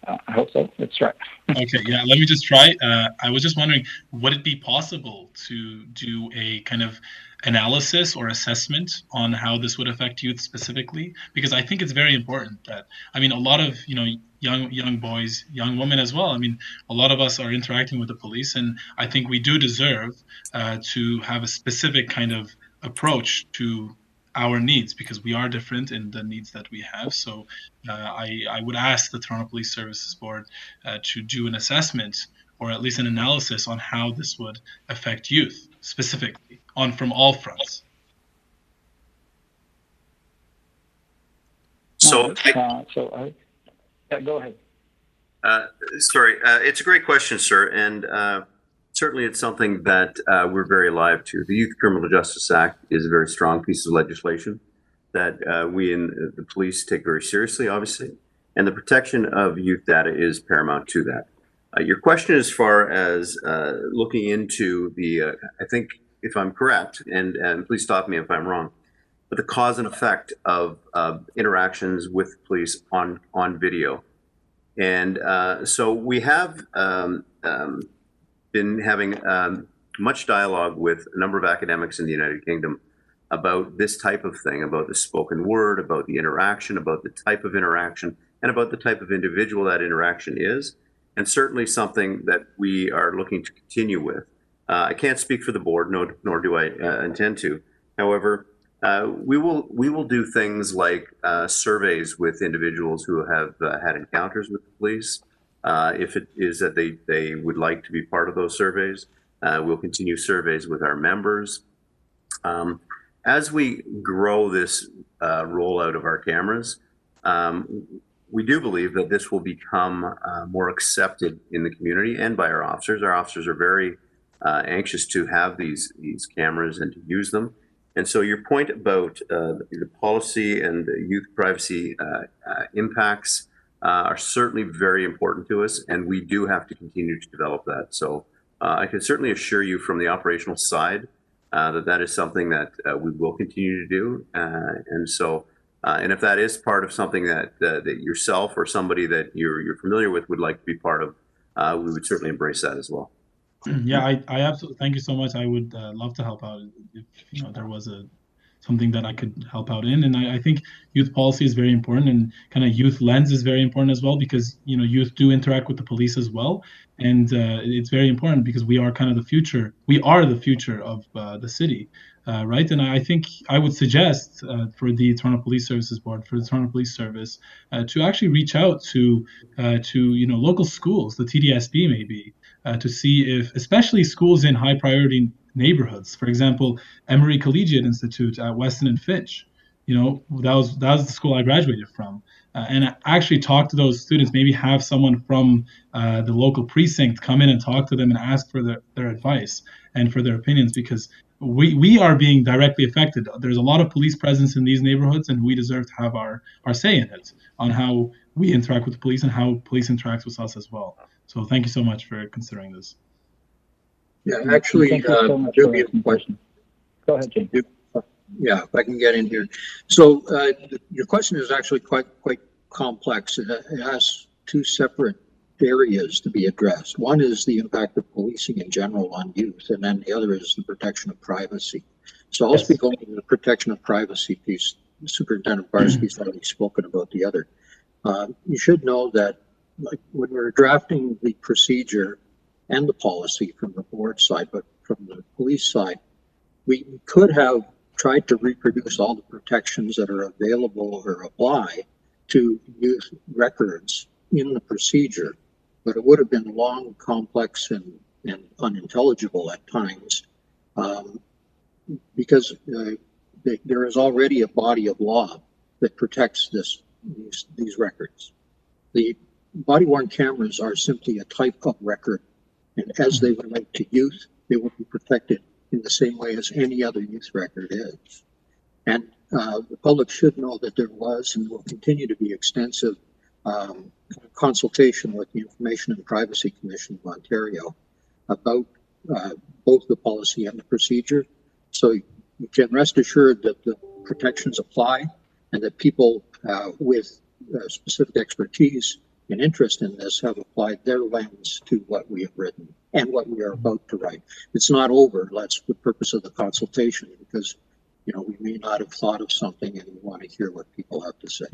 A: I hope so. Let's try.
B: Okay, yeah, let me just try. I was just wondering, would it be possible to do a kind of analysis or assessment on how this would affect youth specifically? Because I think it's very important that, a lot of, young boys, young women as well. A lot of us are interacting with the police, and I think we do deserve to have a specific kind of approach to our needs, because we are different in the needs that we have. So I would ask the Toronto Police Services Board to do an assessment or at least an analysis on how this would affect youth specifically from all fronts.
A: So, yeah, go ahead.
C: Sorry, it's a great question, sir, and certainly it's something that we're very alive to. The Youth Criminal Justice Act is a very strong piece of legislation that we in the police take very seriously, obviously, and the protection of youth data is paramount to that. Your question as far as looking into the, I think if I'm correct, and please stop me if I'm wrong, but the cause and effect of interactions with police on video. And so we have been having much dialogue with a number of academics in the United Kingdom about this type of thing, about the spoken word, about the interaction, about the type of interaction, and about the type of individual that interaction is, and certainly something that we are looking to continue with. I can't speak for the board, nor do I intend to. However, we will do things like surveys with individuals who have had encounters with the police. If it is that they would like to be part of those surveys, we'll continue surveys with our members. As we grow this rollout of our cameras, we do believe that this will become more accepted in the community and by our officers. Our officers are very anxious to have these cameras and to use them. And so your point about the policy and the youth privacy impacts are certainly very important to us, and we do have to continue to develop that. So I can certainly assure you from the operational side that is something that we will continue to do. And if that is part of something that yourself or somebody that you're familiar with would like to be part of, we would certainly embrace that as well.
B: Yeah, I absolutely, thank you so much. I would love to help out if there was something that I could help out in. And I think youth policy is very important, and kind of youth lens is very important as well, because youth do interact with the police as well, and it's very important because we are kind of the future. We are the future of the city, right? And I think I would suggest for the Toronto Police Services Board, for the Toronto Police Service, to actually reach out to local schools, the TPSB maybe, to see if, especially schools in high priority neighborhoods, for example, Emory Collegiate Institute at Weston and Fitch, that was the school I graduated from, and actually talk to those students, maybe have someone from the local precinct come in and talk to them and ask for their advice and for their opinions, because we are being directly affected. There's a lot of police presence in these neighborhoods, and we deserve to have our say in it, on how we interact with the police and how police interact with us as well. So thank you so much for considering this.
D: Yeah, actually,
A: thank you so much for asking questions. Go ahead, James.
D: Yeah, if I can get in here. So your question is actually quite complex. It has two separate areas to be addressed. One is the impact of policing in general on youth, and then the other is the protection of privacy. So I'll speak only to the protection of privacy piece. Superintendent Barsky's already spoken about the other. You should know that, like, when we're drafting the procedure and the policy from the board side, but from the police side, we could have tried to reproduce all the protections that are available or apply to youth records in the procedure, but it would have been long, complex, and unintelligible at times, because there is already a body of law that protects these records. The body-worn cameras are simply a type of record, and as they relate to youth, they will be protected in the same way as any other youth record is. And the public should know that there was and will continue to be extensive consultation with the Information and Privacy Commission of Ontario about both the policy and the procedure. So you can rest assured that the protections apply, and that people with specific expertise and interest in this have applied their lens to what we have written and what we are about to write. It's not over. That's the purpose of the consultation, because we may not have thought of something and we want to hear what people have to say.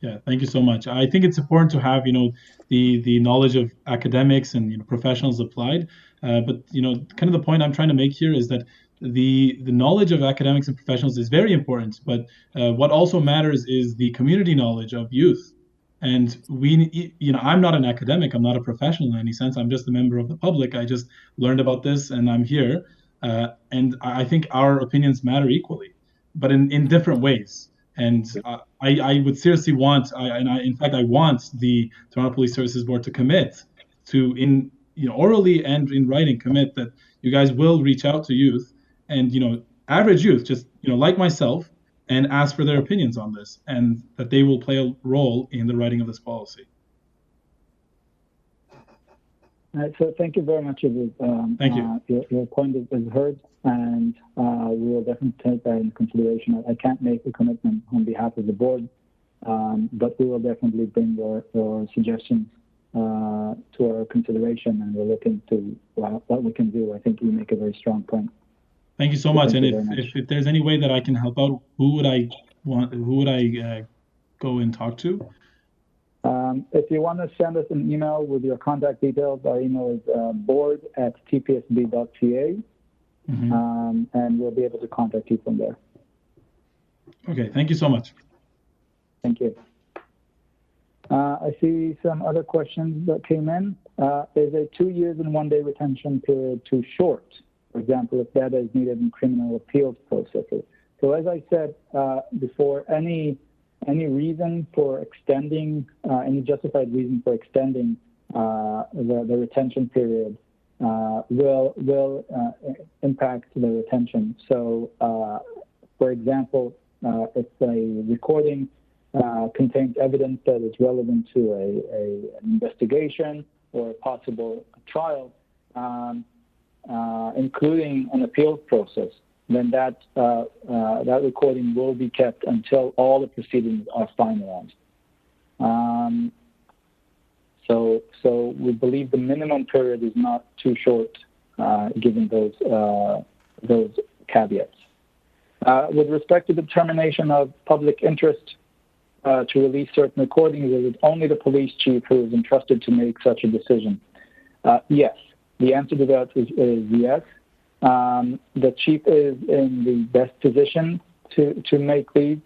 B: Yeah, thank you so much. I think it's important to have the knowledge of academics and professionals applied, but kind of the point I'm trying to make here is that the knowledge of academics and professionals is very important, but what also matters is the community knowledge of youth. And I'm not an academic, I'm not a professional in any sense, I'm just a member of the public. I just learned about this and I'm here, and I think our opinions matter equally, but in different ways. And I would seriously want, in fact I want the Toronto Police Services Board to commit to, orally and in writing, commit that you guys will reach out to youth and average youth, just like myself, and ask for their opinions on this, and that they will play a role in the writing of this policy.
A: All right, so thank you very much.
B: Thank you.
A: Your point is heard, and we will definitely take that into consideration. I can't make a commitment on behalf of the board, but we will definitely bring your suggestions to our consideration, and we'll look into what we can do. I think you make a very strong point.
B: Thank you so much. And if there's any way that I can help out, who would I go and talk to?
A: If you want to send us an email with your contact details, our email is board@tpsb.ca, and we'll be able to contact you from there.
B: Okay, thank you so much.
A: Thank you. I see some other questions that came in. Is a 2 years and 1 day retention period too short? For example, if data is needed in criminal appeals processes. So as I said before, any reason for extending, any justified reason for extending the retention period will impact the retention. So, for example, if a recording contains evidence that is relevant to an investigation or a possible trial, including an appeals process, then that recording will be kept until all the proceedings are finalized. So we believe the minimum period is not too short, given those caveats. With respect to determination of public interest to release certain recordings, it is only the police chief who is entrusted to make such a decision. Yes, the answer to that is yes. The chief is in the best position to make these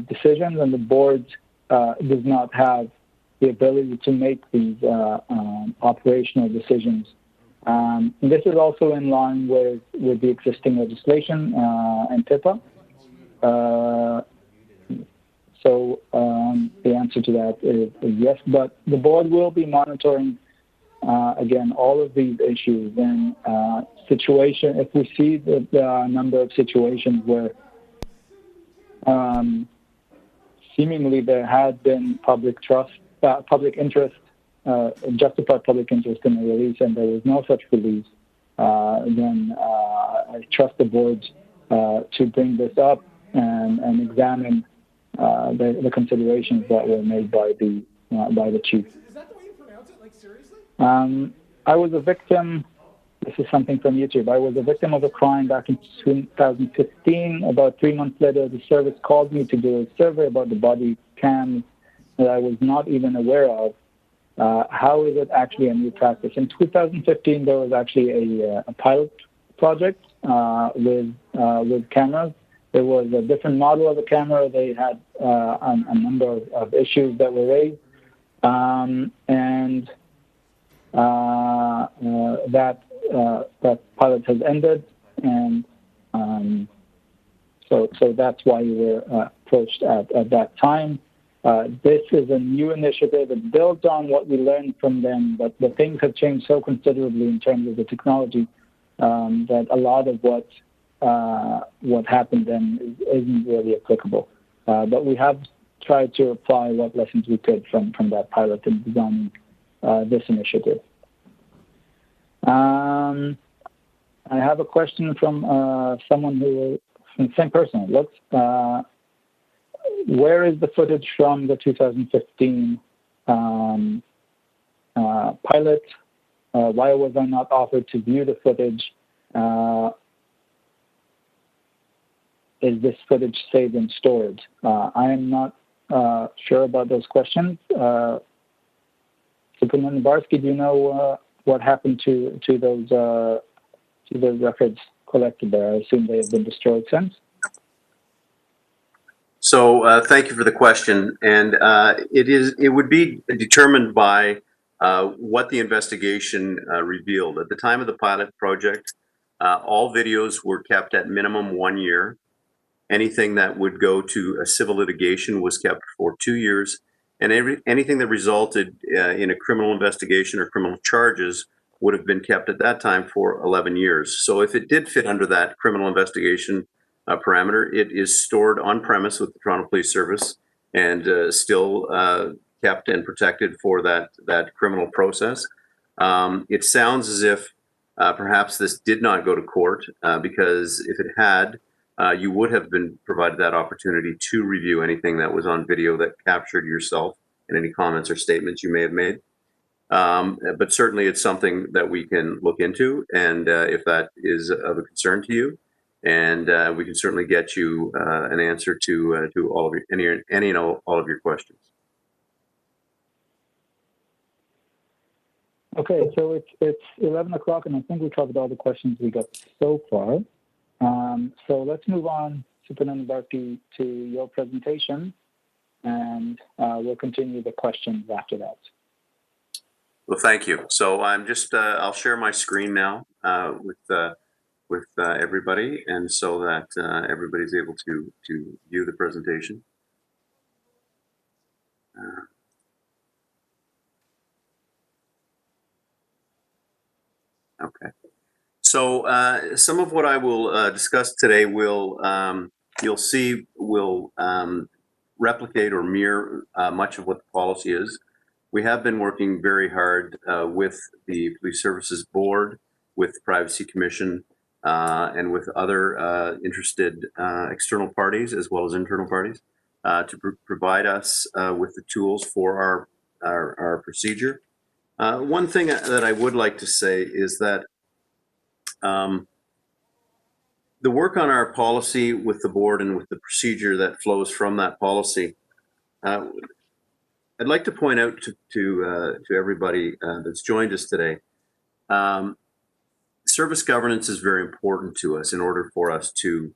A: decisions, and the board does not have the ability to make these operational decisions. And this is also in line with the existing legislation and TIPA. So the answer to that is yes, but the board will be monitoring again all of these issues, and if we see that there are a number of situations where seemingly there had been public interest justified public interest in a release and there was no such release, then I trust the board to bring this up and examine the considerations that were made by the chief.
E: Is that the way you pronounce it? Like, seriously?
A: I was a victim. This is something from YouTube. I was a victim of a crime back in 2015. About 3 months later, the service called me to do a survey about the body cams that I was not even aware of. How is it actually a new practice? In 2015, there was actually a pilot project with cameras. There was a different model of the camera. They had a number of issues that were raised, and that pilot has ended, and so that's why we were approached at that time. This is a new initiative. It builds on what we learned from them, but the things have changed so considerably in terms of the technology that a lot of what happened then isn't really applicable. But we have tried to apply what lessons we could from that pilot in designing this initiative. I have a question from someone from the same person, it looks. Where is the footage from the 2015 pilot? Why was I not offered to view the footage? Is this footage saved and stored? I am not sure about those questions. Superintendent Barsky, do you know what happened to those records collected there? I assume they have been destroyed since.
C: So thank you for the question, and it would be determined by what the investigation revealed. At the time of the pilot project, all videos were kept at minimum 1 year. Anything that would go to a civil litigation was kept for 2 years, and anything that resulted in a criminal investigation or criminal charges would have been kept at that time for 11 years. So if it did fit under that criminal investigation parameter, it is stored on premise with the Toronto Police Service and still kept and protected for that criminal process. It sounds as if perhaps this did not go to court because if it had, you would have been provided that opportunity to review anything that was on video that captured yourself and any comments or statements you may have made. But certainly it's something that we can look into, and if that is of a concern to you, and we can certainly get you an answer to all of your, any and all of your questions.
A: Okay, so it's 11 o'clock, and I think we covered all the questions we got so far. So let's move on, Superintendent Barsky, to your presentation, and we'll continue the questions after that.
C: Well, thank you. So I'm just, I'll share my screen now with everybody, and so that everybody's able to view the presentation. Okay. So some of what I will discuss today will, you'll see, will replicate or mirror much of what the policy is. We have been working very hard with the Police Services Board, with the Privacy Commission, and with other interested external parties as well as internal parties to provide us with the tools for our procedure. One thing that I would like to say is that the work on our policy with the board and with the procedure that flows from that policy, I'd like to point out to everybody that's joined us today, service governance is very important to us in order for us to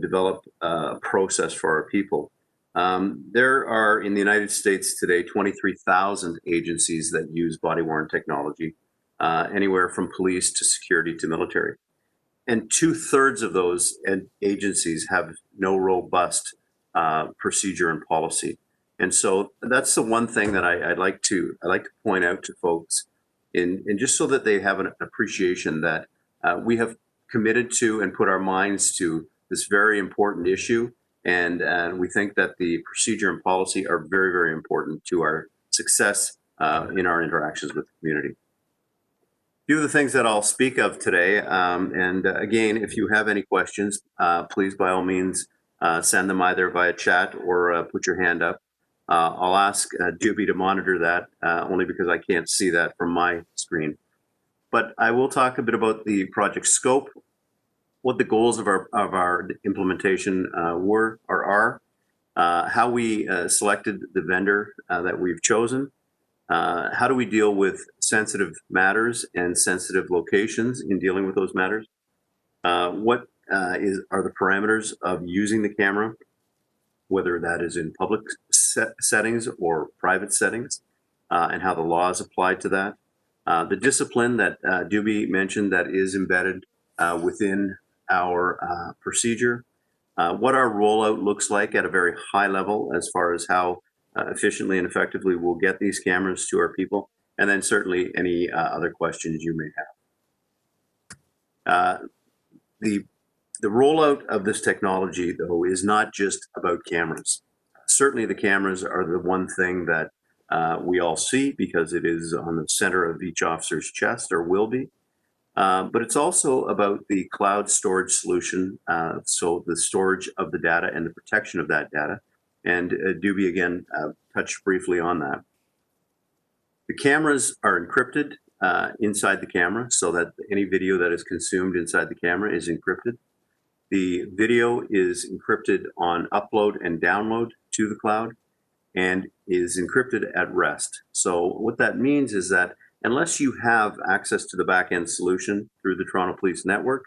C: develop a process for our people. There are in the United States today 23,000 agencies that use body-worn technology, anywhere from police to security to military. And 2/3 of those agencies have no robust procedure and policy. And so that's the one thing that I like to point out to folks, and just so that they have an appreciation that we have committed to and put our minds to this very important issue. And we think that the procedure and policy are very, very important to our success in our interactions with the community. A few of the things that I'll speak of today, and again, if you have any questions, please by all means send them either via chat or put your hand up. I'll ask Doobie to monitor that, only because I can't see that from my screen. But I will talk a bit about the project scope, what the goals of our implementation were or are, how we selected the vendor that we've chosen, how do we deal with sensitive matters and sensitive locations in dealing with those matters, what are the parameters of using the camera, whether that is in public settings or private settings, and how the law is applied to that. The discipline that Doobie mentioned that is embedded within our procedure, what our rollout looks like at a very high level as far as how efficiently and effectively we'll get these cameras to our people, and then certainly any other questions you may have. The rollout of this technology, though, is not just about cameras. Certainly the cameras are the one thing that we all see because it is on the center of each officer's chest, or will be. But it's also about the cloud storage solution, so the storage of the data and the protection of that data. And Doobie, again, touched briefly on that. The cameras are encrypted inside the camera so that any video that is consumed inside the camera is encrypted. The video is encrypted on upload and download to the cloud and is encrypted at rest. So what that means is that unless you have access to the back-end solution through the Toronto Police Network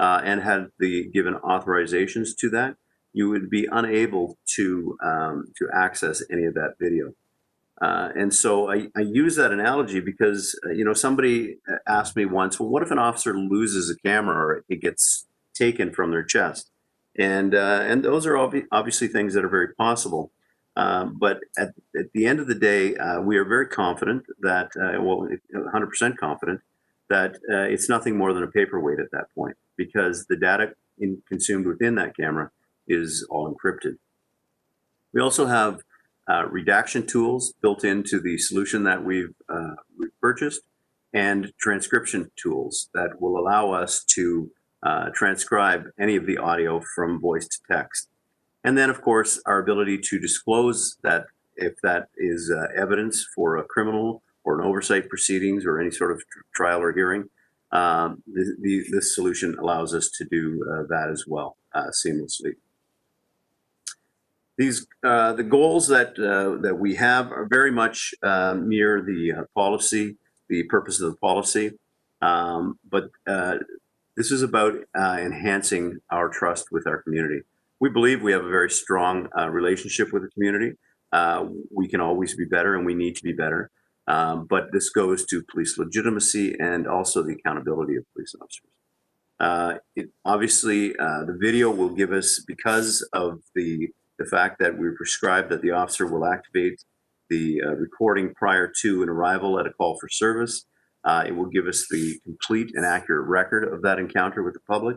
C: and had the given authorizations to that, you would be unable to access any of that video. And so I use that analogy because, somebody asked me once, well, what if an officer loses a camera or it gets taken from their chest? And those are obviously things that are very possible. But at the end of the day, we are very confident that, 100% confident that it's nothing more than a paperweight at that point, because the data consumed within that camera is all encrypted. We also have redaction tools built into the solution that we've purchased, and transcription tools that will allow us to transcribe any of the audio from voice to text. And then, of course, our ability to disclose that if that is evidence for a criminal or an oversight proceedings or any sort of trial or hearing, this solution allows us to do that as well seamlessly. The goals that we have are very much near the policy, the purpose of the policy, but this is about enhancing our trust with our community. We believe we have a very strong relationship with the community. We can always be better, and we need to be better. But this goes to police legitimacy and also the accountability of police officers. Obviously, the video will give us, because of the fact that we prescribe that the officer will activate the recording prior to an arrival at a call for service. It will give us the complete and accurate record of that encounter with the public.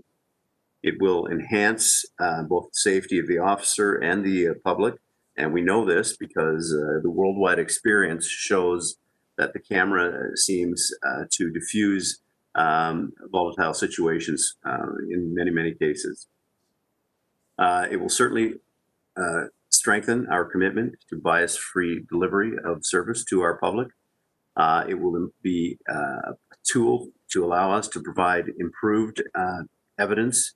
C: It will enhance both the safety of the officer and the public. And we know this because the worldwide experience shows that the camera seems to diffuse volatile situations in many, many cases. It will certainly strengthen our commitment to bias-free delivery of service to our public. It will be a tool to allow us to provide improved evidence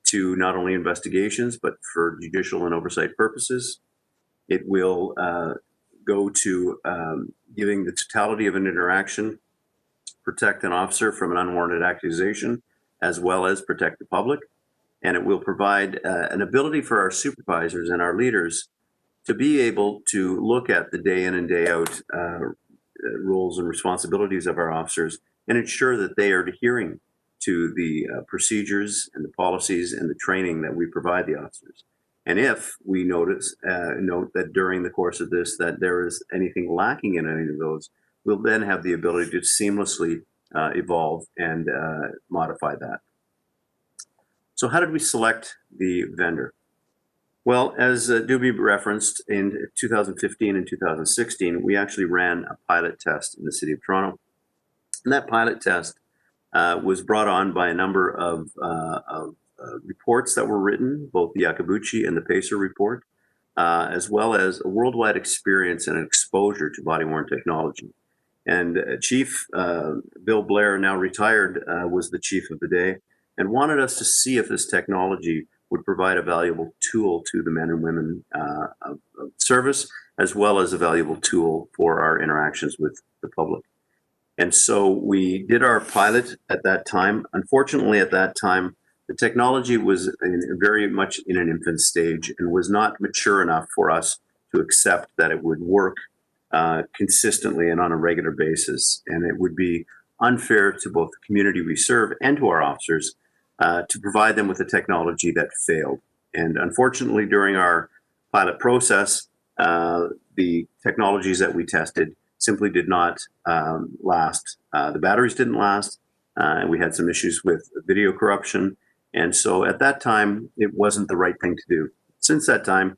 C: to not only investigations, but for judicial and oversight purposes. It will go to giving the totality of an interaction, protect an officer from an unwarranted accusation, as well as protect the public. And it will provide an ability for our supervisors and our leaders to be able to look at the day in and day out roles and responsibilities of our officers and ensure that they are adhering to the procedures and the policies and the training that we provide the officers. And if we note that during the course of this that there is anything lacking in any of those, we'll then have the ability to seamlessly evolve and modify that. So how did we select the vendor? Well, as Doobie referenced, in 2015 and 2016, we actually ran a pilot test in the City of Toronto. And that pilot test was brought on by a number of reports that were written, both the Yakabuchi and the Pacer report, as well as a worldwide experience and exposure to body-worn technology. And Chief Bill Blair, now retired, was the chief of the day and wanted us to see if this technology would provide a valuable tool to the men and women of service, as well as a valuable tool for our interactions with the public. And so we did our pilot at that time. Unfortunately, at that time, the technology was very much in an infant stage and was not mature enough for us to accept that it would work consistently and on a regular basis. And it would be unfair to both the community we serve and to our officers to provide them with a technology that failed. And unfortunately, during our pilot process, the technologies that we tested simply did not last. The batteries didn't last, and we had some issues with video corruption. And so at that time, it wasn't the right thing to do. Since that time,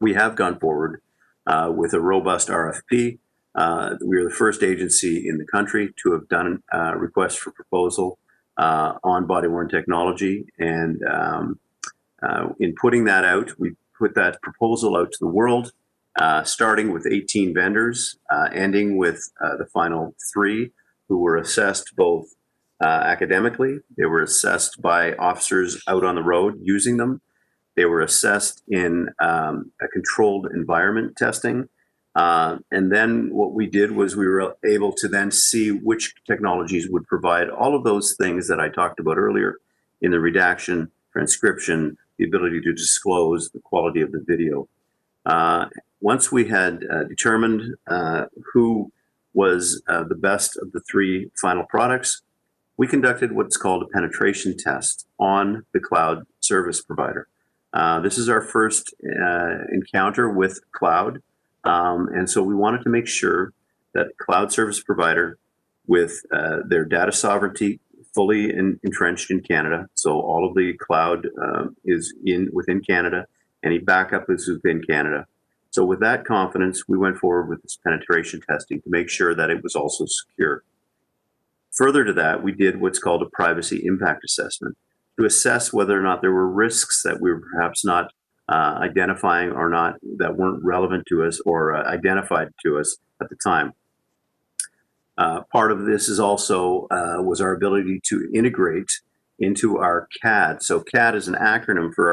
C: we have gone forward with a robust RFP. We are the first agency in the country to have done a request for proposal on body-worn technology. And in putting that out, we put that proposal out to the world, starting with 18 vendors, ending with the final 3 who were assessed both academically. They were assessed by officers out on the road using them. They were assessed in a controlled environment testing. And then what we did was we were able to then see which technologies would provide all of those things that I talked about earlier in the redaction, transcription, the ability to disclose the quality of the video. Once we had determined who was the best of the 3 final products, we conducted what's called a penetration test on the cloud service provider. This is our first encounter with cloud. And so we wanted to make sure that cloud service provider with their data sovereignty fully entrenched in Canada. So all of the cloud is within Canada. Any backup is within Canada. So with that confidence, we went forward with this penetration testing to make sure that it was also secure. Further to that, we did what's called a privacy impact assessment to assess whether or not there were risks that we were perhaps not identifying or not, that weren't relevant to us or identified to us at the time. Part of this is also was our ability to integrate into our CAD. So CAD is an acronym for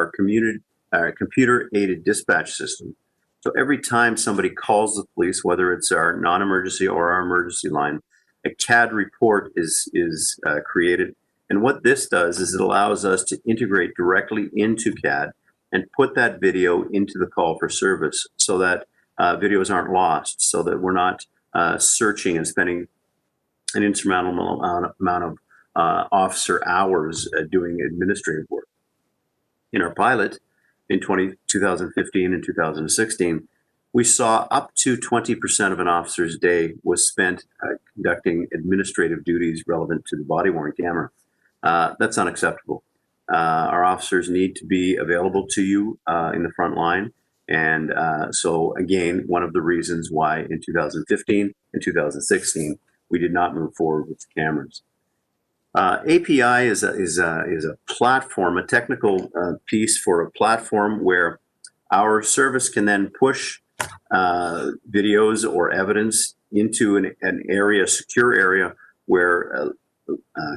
C: our computer-aided dispatch system. So every time somebody calls the police, whether it's our non-emergency or our emergency line, a CAD report is created. And what this does is it allows us to integrate directly into CAD and put that video into the call for service so that videos aren't lost, so that we're not searching and spending an insurmountable amount of officer hours doing administrative work. In our pilot in 2015 and 2016, we saw up to 20% of an officer's day was spent conducting administrative duties relevant to the body-worn camera. That's unacceptable. Our officers need to be available to you in the front line. And so again, one of the reasons why in 2015 and 2016, we did not move forward with the cameras. API is a platform, a technical piece for a platform where our service can then push videos or evidence into an area, secure area, where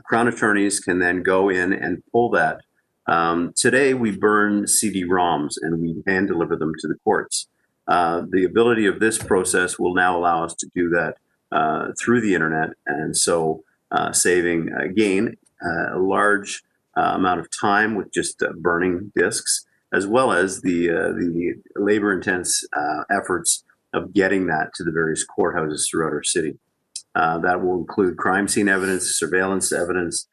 C: Crown attorneys can then go in and pull that. Today, we burn CD-ROMs and we hand deliver them to the courts. The ability of this process will now allow us to do that through the internet, and so saving, again, a large amount of time with just burning discs, as well as the labor-intense efforts of getting that to the various courthouses throughout our city. That will include crime scene evidence, surveillance evidence,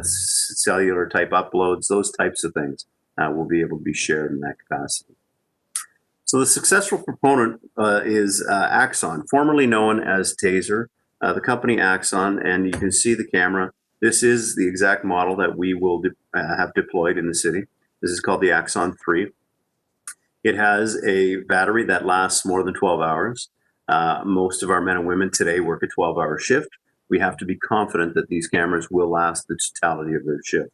C: cellular type uploads, those types of things will be able to be shared in that capacity. So the successful proponent is Axon, formerly known as Taser, the company Axon, and you can see the camera. This is the exact model that we will have deployed in the city. This is called the Axon 3. It has a battery that lasts more than 12 hours. Most of our men and women today work a 12-hour shift. We have to be confident that these cameras will last the totality of their shift.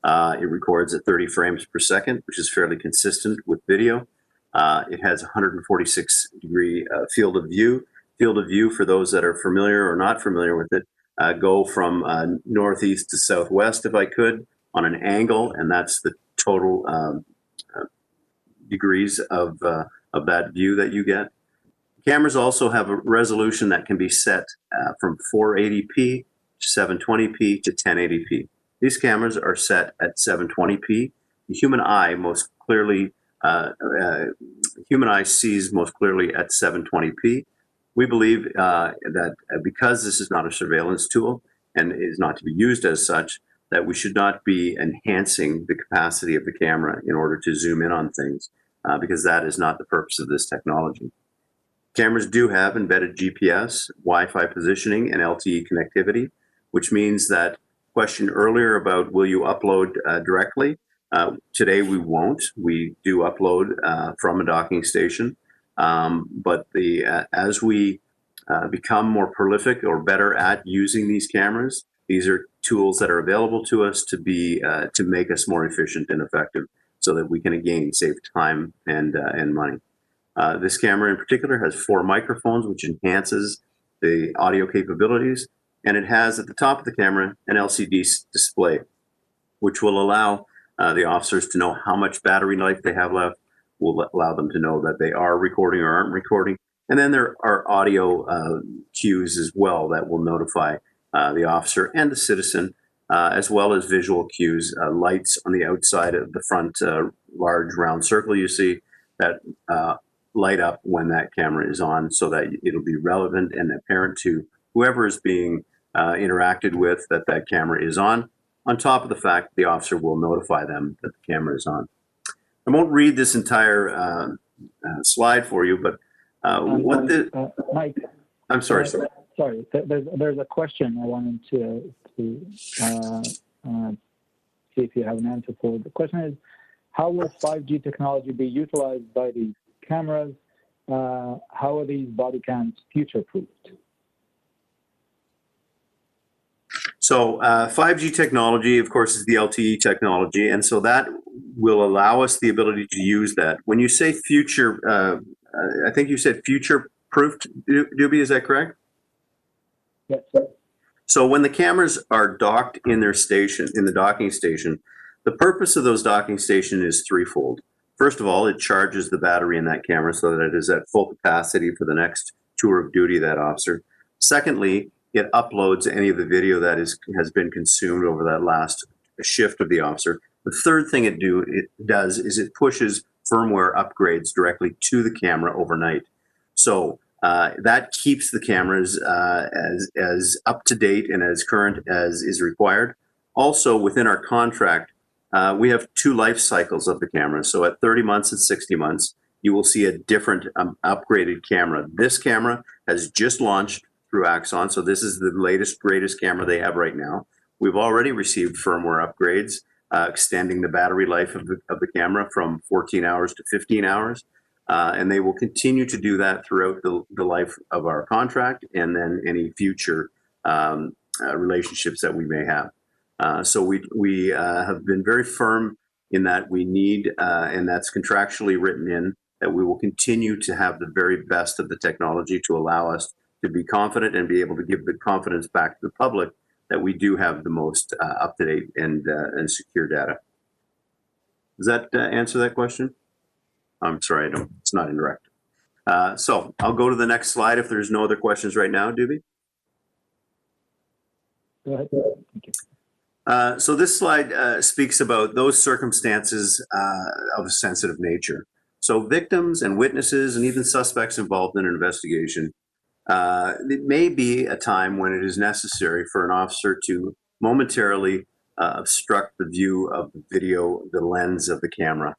C: It records at 30 frames per second, which is fairly consistent with video. It has 146-degree field of view. Field of view, for those that are familiar or not familiar with it, go from northeast to southwest, if I could, on an angle, and that's the total degrees of that view that you get. Cameras also have a resolution that can be set from 480p, 720p to 1080p. These cameras are set at 720p. The human eye sees most clearly at 720p. We believe that because this is not a surveillance tool and is not to be used as such, that we should not be enhancing the capacity of the camera in order to zoom in on things, because that is not the purpose of this technology. Cameras do have embedded GPS, Wi-Fi positioning, and LTE connectivity, which means that question earlier about will you upload directly? Today we won't. We do upload from a docking station, but as we become more prolific or better at using these cameras, these are tools that are available to us to make us more efficient and effective, so that we can again save time and money. This camera in particular has 4 microphones, which enhances the audio capabilities, and it has at the top of the camera an LCD display, which will allow the officers to know how much battery life they have left, will allow them to know that they are recording or aren't recording, and then there are audio cues as well that will notify the officer and the citizen, as well as visual cues, lights on the outside of the front large round circle you see that light up when that camera is on, so that it'll be relevant and apparent to whoever is being interacted with that that camera is on top of the fact the officer will notify them that the camera is on. I won't read this entire slide for you, but
A: Mike,
C: I'm sorry, sir.
A: Sorry, there's a question I wanted to see if you have an answer for. The question is, how will 5G technology be utilized by these cameras? How are these body cams future-proofed?
C: So 5G technology, of course, is the LTE technology, and so that will allow us the ability to use that. When you say future, I think you said future-proofed, Doobie, is that correct?
A: Yes, sir.
C: So when the cameras are docked in their station, in the docking station, the purpose of those docking stations is threefold. First of all, it charges the battery in that camera so that it is at full capacity for the next tour of duty of that officer. Secondly, it uploads any of the video that has been consumed over that last shift of the officer. The third thing it does is it pushes firmware upgrades directly to the camera overnight. So that keeps the cameras as up to date and as current as is required. Also, within our contract, we have 2 life cycles of the camera. So at 30 months and 60 months, you will see a different upgraded camera. This camera has just launched through Axon, so this is the latest, greatest camera they have right now. We've already received firmware upgrades, extending the battery life of the camera from 14 hours to 15 hours. And they will continue to do that throughout the life of our contract and then any future relationships that we may have. So we have been very firm in that we need, and that's contractually written in, that we will continue to have the very best of the technology to allow us to be confident and be able to give the confidence back to the public that we do have the most up-to-date and secure data. Does that answer that question? I'm sorry, it's not indirect. So I'll go to the next slide if there's no other questions right now, Doobie.
A: Go ahead. Thank you.
C: So this slide speaks about those circumstances of a sensitive nature. So victims and witnesses and even suspects involved in an investigation, it may be a time when it is necessary for an officer to momentarily obstruct the view of the video, the lens of the camera.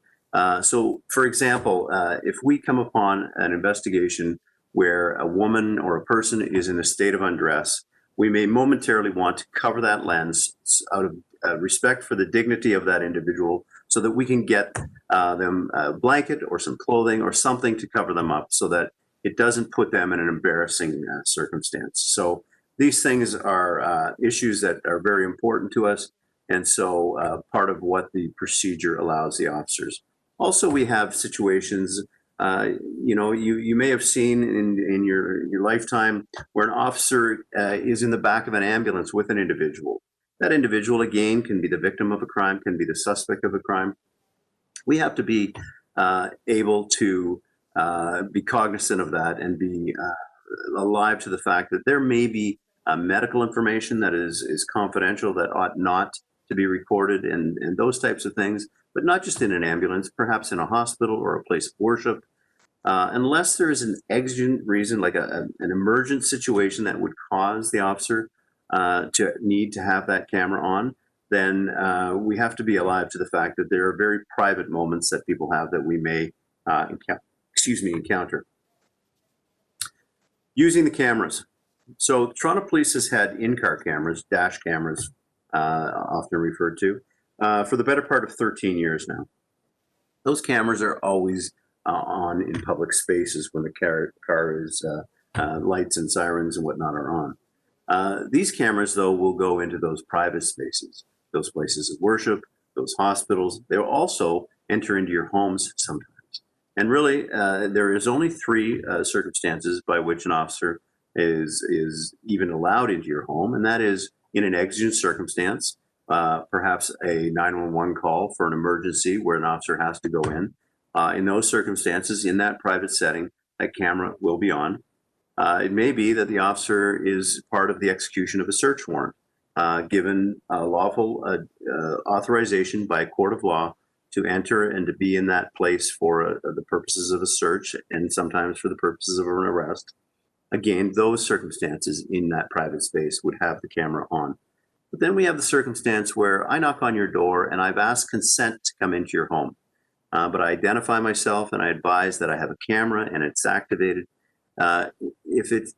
C: So, for example, if we come upon an investigation where a woman or a person is in a state of undress, we may momentarily want to cover that lens out of respect for the dignity of that individual, so that we can get them a blanket or some clothing or something to cover them up so that it doesn't put them in an embarrassing circumstance. So these things are issues that are very important to us, and so part of what the procedure allows the officers. Also, we have situations, you may have seen in your lifetime where an officer is in the back of an ambulance with an individual. That individual, again, can be the victim of a crime, can be the suspect of a crime. We have to be able to be cognizant of that and be alive to the fact that there may be medical information that is confidential that ought not to be recorded and those types of things, but not just in an ambulance, perhaps in a hospital or a place of worship. Unless there is an exigent reason, like an emergent situation that would cause the officer to need to have that camera on, then we have to be alive to the fact that there are very private moments that people have that we may encounter. Using the cameras. So Toronto Police has had in-car cameras, dash cameras, often referred to, for the better part of 13 years now. Those cameras are always on in public spaces when the car is lights and sirens and whatnot are on. These cameras, though, will go into those private spaces, those places of worship, those hospitals. They'll also enter into your homes sometimes. And really, there is only three circumstances by which an officer is even allowed into your home, and that is in an exigent circumstance, perhaps a 911 call for an emergency where an officer has to go in. In those circumstances, in that private setting, that camera will be on. It may be that the officer is part of the execution of a search warrant, given a lawful authorization by a court of law to enter and to be in that place for the purposes of a search and sometimes for the purposes of an arrest. Again, those circumstances in that private space would have the camera on. But then we have the circumstance where I knock on your door and I've asked consent to come into your home. But I identify myself and I advise that I have a camera and it's activated. If it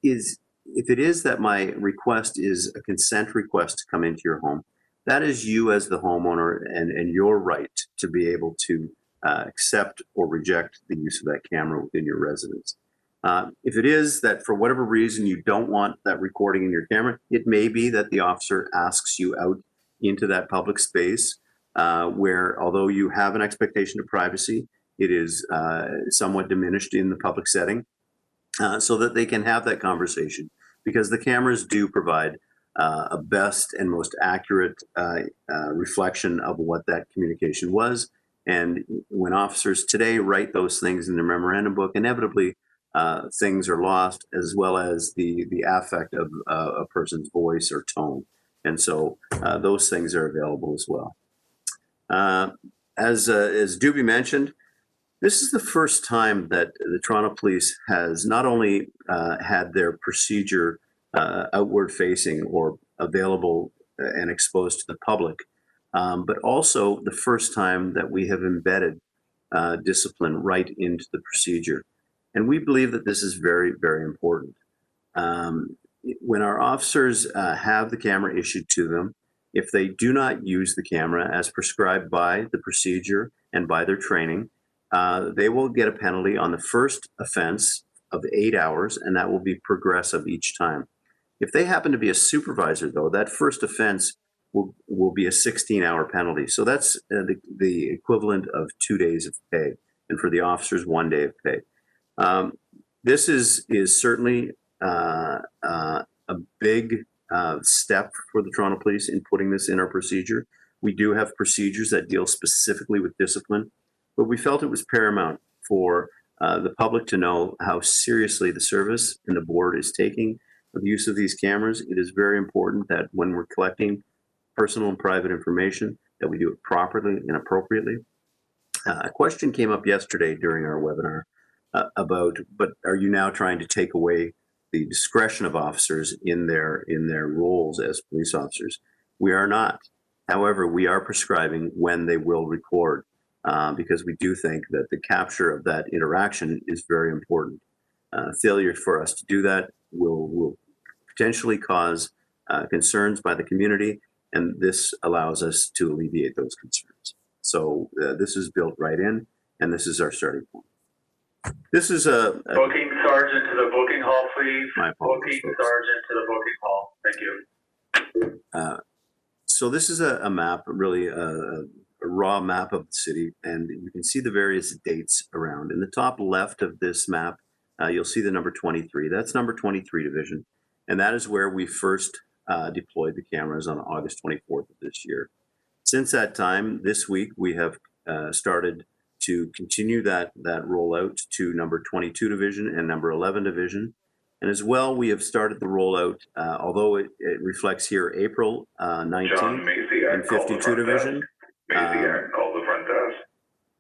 C: is that my request is a consent request to come into your home, that is you as the homeowner and your right to be able to accept or reject the use of that camera within your residence. If it is that for whatever reason you don't want that recording in your camera, it may be that the officer asks you out into that public space where, although you have an expectation of privacy, it is somewhat diminished in the public setting so that they can have that conversation, because the cameras do provide a best and most accurate reflection of what that communication was. And when officers today write those things in their memorandum book, inevitably things are lost, as well as the affect of a person's voice or tone. And so those things are available as well. As Doobie mentioned, this is the first time that the Toronto Police has not only had their procedure outward facing or available and exposed to the public, but also the first time that we have embedded discipline right into the procedure. And we believe that this is very, very important. When our officers have the camera issued to them, if they do not use the camera as prescribed by the procedure and by their training, they will get a penalty on the first offense of 8 hours, and that will be progressive each time. If they happen to be a supervisor, though, that first offense will be a 16-hour penalty. So that's the equivalent of 2 days of pay, and for the officers, 1 day of pay. This is certainly a big step for the Toronto Police in putting this in our procedure. We do have procedures that deal specifically with discipline, but we felt it was paramount for the public to know how seriously the service and the board is taking the use of these cameras. It is very important that when we're collecting personal and private information, that we do it properly and appropriately. A question came up yesterday during our webinar about, but are you now trying to take away the discretion of officers in their roles as police officers? We are not. However, we are prescribing when they will record because we do think that the capture of that interaction is very important. Failure for us to do that will potentially cause concerns by the community, and this allows us to alleviate those concerns. So this is built right in, and this is our starting point. This is a
F: booking sergeant to the booking hall, please.
C: My apologies,
F: Booking
C: folks.
F: sergeant to the booking hall. Thank you.
C: So this is a map, really a raw map of the city, and you can see the various dates around. In the top left of this map, you'll see the number 23. That's number 23 division, and that is where we first deployed the cameras on August 24th of this year. Since that time, this week, we have started to continue that rollout to number 22 division and number 11 division. And as well, we have started the rollout, although it reflects here April 19th in 52 division.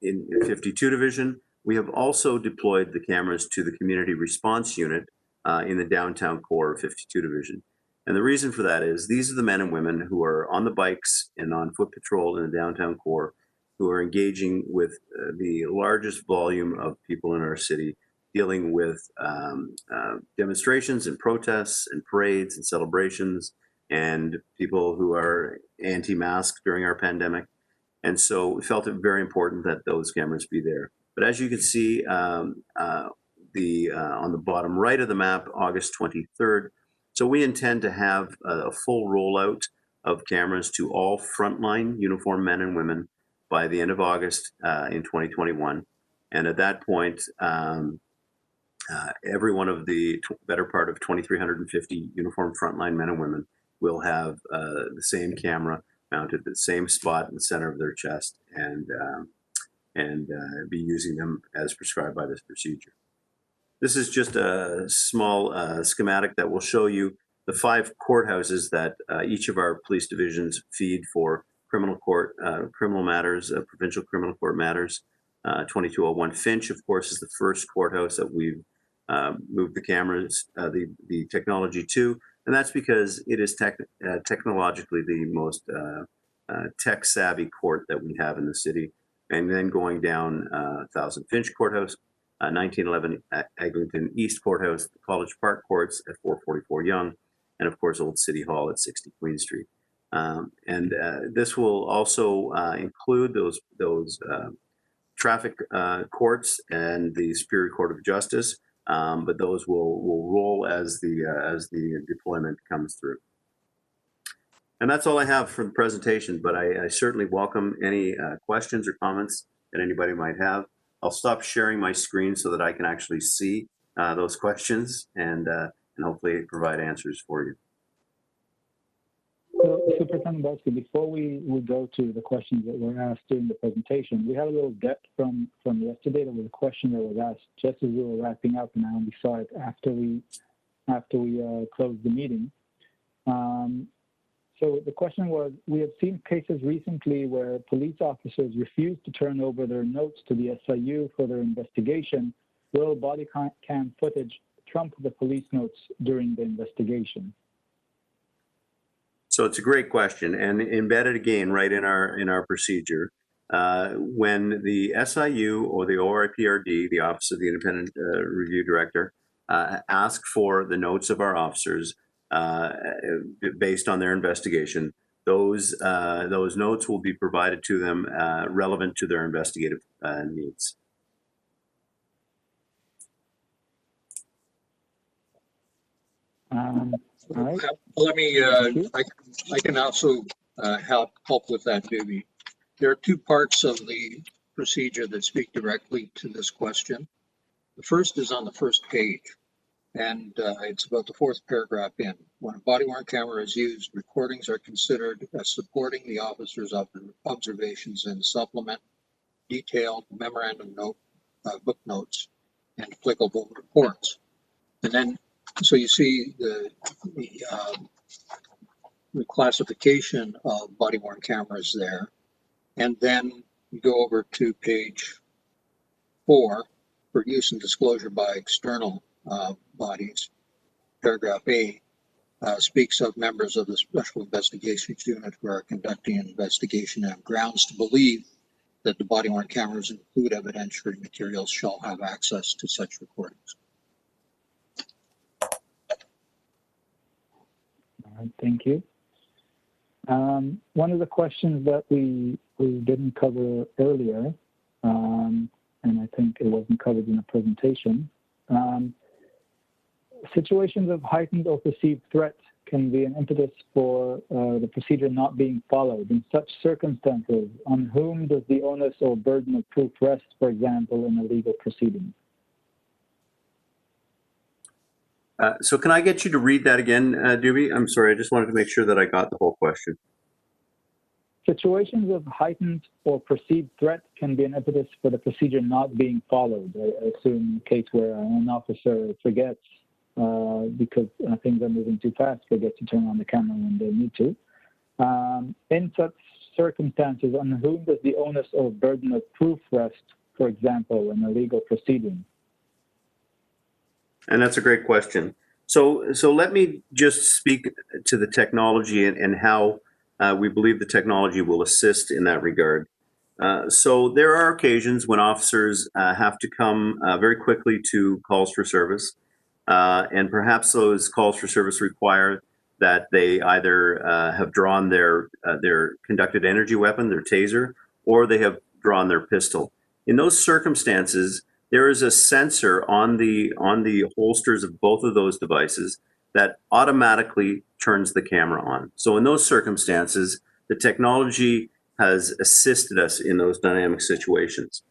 C: In 52 division, we have also deployed the cameras to the community response unit in the downtown core of 52 division. And the reason for that is these are the men and women who are on the bikes and on foot patrol in the downtown core who are engaging with the largest volume of people in our city, dealing with demonstrations and protests and parades and celebrations and people who are anti-mask during our pandemic. And so we felt it very important that those cameras be there. But as you can see on the bottom right of the map, August 23rd, so we intend to have a full rollout of cameras to all frontline uniformed men and women by the end of August in 2021. And at that point, every one of the better part of 2,350 uniformed frontline men and women will have the same camera mounted at the same spot in the center of their chest and be using them as prescribed by this procedure. This is just a small schematic that will show you the 5 courthouses that each of our police divisions feed for criminal court, criminal matters, provincial criminal court matters. 2201 Finch, of course, is the first courthouse that we've moved the cameras, the technology to, and that's because it is technologically the most tech-savvy court that we have in the city. And then going down 1000 Finch Courthouse, 1911 Eglinton East Courthouse, the College Park Courts at 444 Yonge, and of course Old City Hall at 60 Queen Street. This will also include those traffic courts and the Superior Court of Justice, but those will roll as the deployment comes through. And that's all I have for the presentation, but I certainly welcome any questions or comments that anybody might have. I'll stop sharing my screen so that I can actually see those questions and hopefully provide answers for you.
A: So, Superintendent Belsky, before we go to the questions that were asked during the presentation, we had a little depth from yesterday. There was a question that was asked just as we were wrapping up, and I only saw it after we closed the meeting. So the question was, we have seen cases recently where police officers refuse to turn over their notes to the SIU for their investigation. Will body cam footage trump the police notes during the investigation?
C: So it's a great question, and embedded again right in our procedure. When the SIU or the ORIPRD, the Office of the Independent Review Director, ask for the notes of our officers based on their investigation, those notes will be provided to them relevant to their investigative needs.
A: All right.
D: Let me, I can also help with that, Davey. There are 2 parts of the procedure that speak directly to this question. The first is on the first page, and it's about the 4th paragraph in. When a body-worn camera is used, recordings are considered as supporting the officer's observations and supplement detailed memorandum note, book notes, and applicable reports. And then, so you see the classification of body-worn cameras there. And then you go over to page 4 for use and disclosure by external bodies. Paragraph A speaks of members of the Special Investigations Unit who are conducting an investigation and have grounds to believe that the body-worn cameras include evidentiary materials shall have access to such recordings.
A: All right, thank you. One of the questions that we didn't cover earlier, and I think it wasn't covered in the presentation, situations of heightened or perceived threat can be an impetus for the procedure not being followed. In such circumstances, on whom does the onus or burden of proof rest, for example, in a legal proceeding?
C: So can I get you to read that again, Doobie? I'm sorry, I just wanted to make sure that I got the whole question.
A: Situations of heightened or perceived threat can be an impetus for the procedure not being followed. I assume a case where an officer forgets because things are moving too fast, forgets to turn on the camera when they need to. In such circumstances, on whom does the onus or burden of proof rest, for example, in a legal proceeding?
C: And that's a great question. So let me just speak to the technology and how we believe the technology will assist in that regard. So there are occasions when officers have to come very quickly to calls for service, and perhaps those calls for service require that they either have drawn their conducted energy weapon, their taser, or they have drawn their pistol. In those circumstances, there is a sensor on the holsters of both of those devices that automatically turns the camera on. So in those circumstances, the technology has assisted us in those dynamic situations.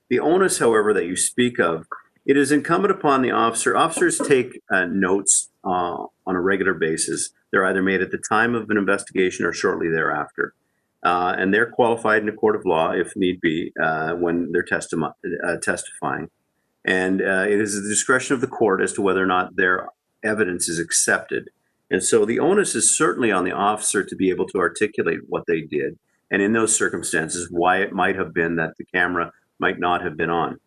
C: The onus, however, that you speak of, it is incumbent upon the officer. Officers take notes on a regular basis. They're either made at the time of an investigation or shortly thereafter. And they're qualified in a court of law, if need be, when they're testifying. And it is the discretion of the court as to whether or not their evidence is accepted. And so the onus is certainly on the officer to be able to articulate what they did, and in those circumstances, why it might have been that the camera might not have been on.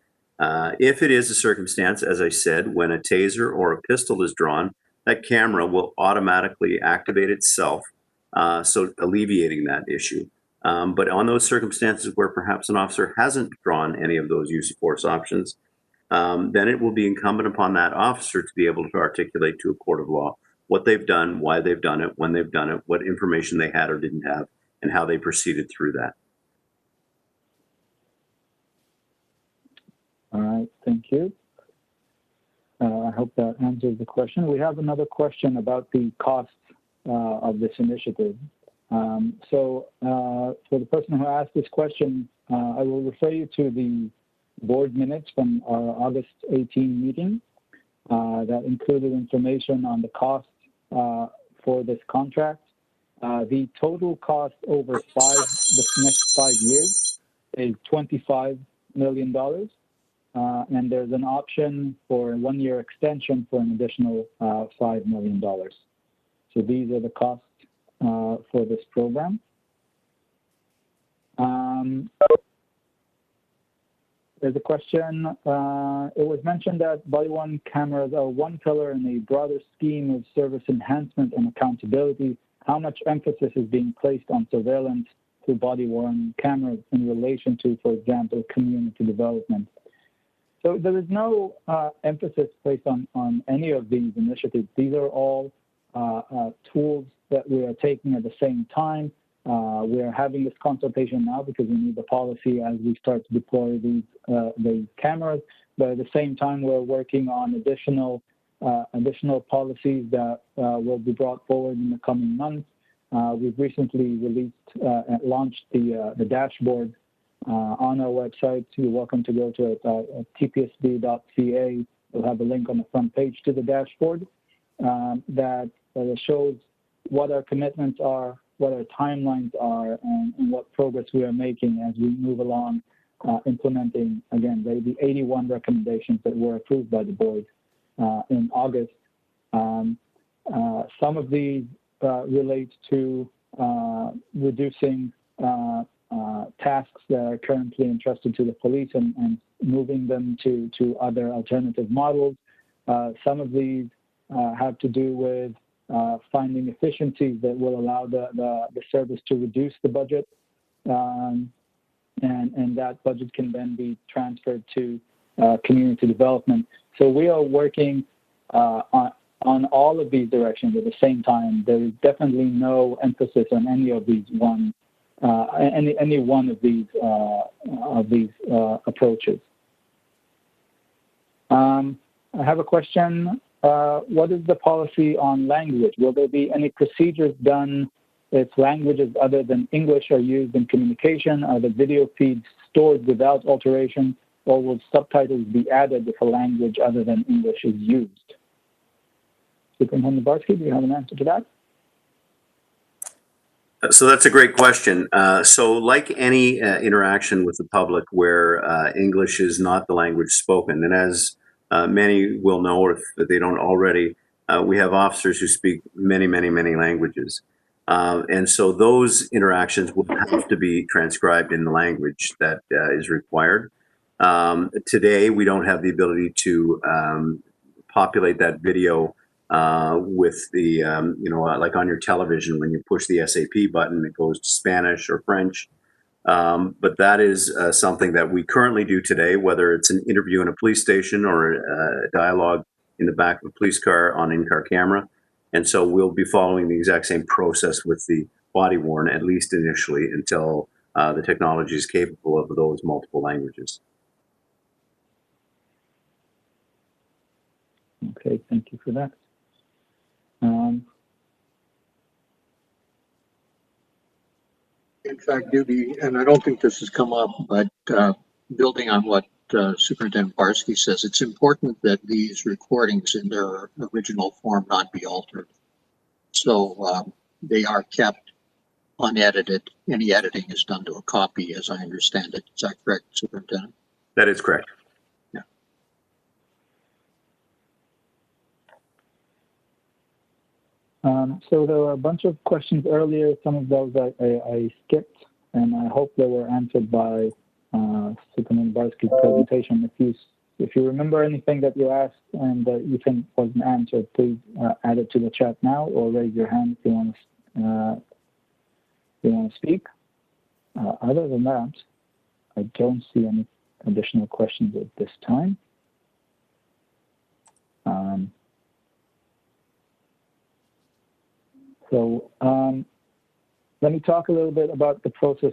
C: If it is a circumstance, as I said, when a taser or a pistol is drawn, that camera will automatically activate itself, so alleviating that issue. But on those circumstances where perhaps an officer hasn't drawn any of those use of force options, then it will be incumbent upon that officer to be able to articulate to a court of law what they've done, why they've done it, when they've done it, what information they had or didn't have, and how they proceeded through that.
A: All right, thank you. I hope that answers the question. We have another question about the costs of this initiative. So for the person who asked this question, I will refer you to the board minutes from our August 18 meeting that included information on the cost for this contract. The total cost over the next 5 years is $25 million. And there's an option for a 1-year extension for an additional $5 million. So these are the costs for this program. There's a question. It was mentioned that BodyWorn cameras are one pillar in a broader scheme of service enhancement and accountability. How much emphasis is being placed on surveillance through BodyWorn cameras in relation to, for example, community development? So there is no emphasis placed on any of these initiatives. These are all tools that we are taking at the same time. We are having this consultation now because we need the policy as we start to deploy these cameras. But at the same time, we're working on additional policies that will be brought forward in the coming months. We've recently launched the dashboard on our website. You're welcome to go to it at TPSB.ca. We'll have a link on the front page to the dashboard that shows what our commitments are, what our timelines are, and what progress we are making as we move along implementing, again, the 81 recommendations that were approved by the board in August. Some of these relate to reducing tasks that are currently entrusted to the police and moving them to other alternative models. Some of these have to do with finding efficiencies that will allow the service to reduce the budget, and that budget can then be transferred to community development. So we are working on on all of these directions at the same time. There is definitely no emphasis on any of these any one of these approaches. I have a question. What is the policy on language? Will there be any procedures done if languages other than English are used in communication? Are the video feeds stored without alteration, or will subtitles be added if a language other than English is used? Superintendent Barsky, do you have an answer to that?
C: So that's a great question. So like any interaction with the public where English is not the language spoken, and as many will know, if they don't already, we have officers who speak many, many, many languages. And so those interactions will have to be transcribed in the language that is required. Today, we don't have the ability to populate that video with the, like on your television, when you push the SAP button, it goes to Spanish or French. But that is something that we currently do today, whether it's an interview in a police station or a dialogue in the back of a police car on in-car camera. And so we'll be following the exact same process with the BodyWorn, at least initially, until the technology is capable of those multiple languages.
A: Okay, thank you for that.
D: In fact, Duby, and I don't think this has come up, but building on what Superintendent Barsky says, it's important that these recordings in their original form not be altered. So they are kept unedited. Any editing is done to a copy, as I understand it. Is that correct, Superintendent?
C: That is correct.
D: Yeah.
A: So there were a bunch of questions earlier. Some of those I skipped, and I hope they were answered by Superintendent Barsky's presentation. If you remember anything that you asked and that you think wasn't answered, please add it to the chat now or raise your hand if you want to speak. Other than that, I don't see any additional questions at this time. So let me talk a little bit about the process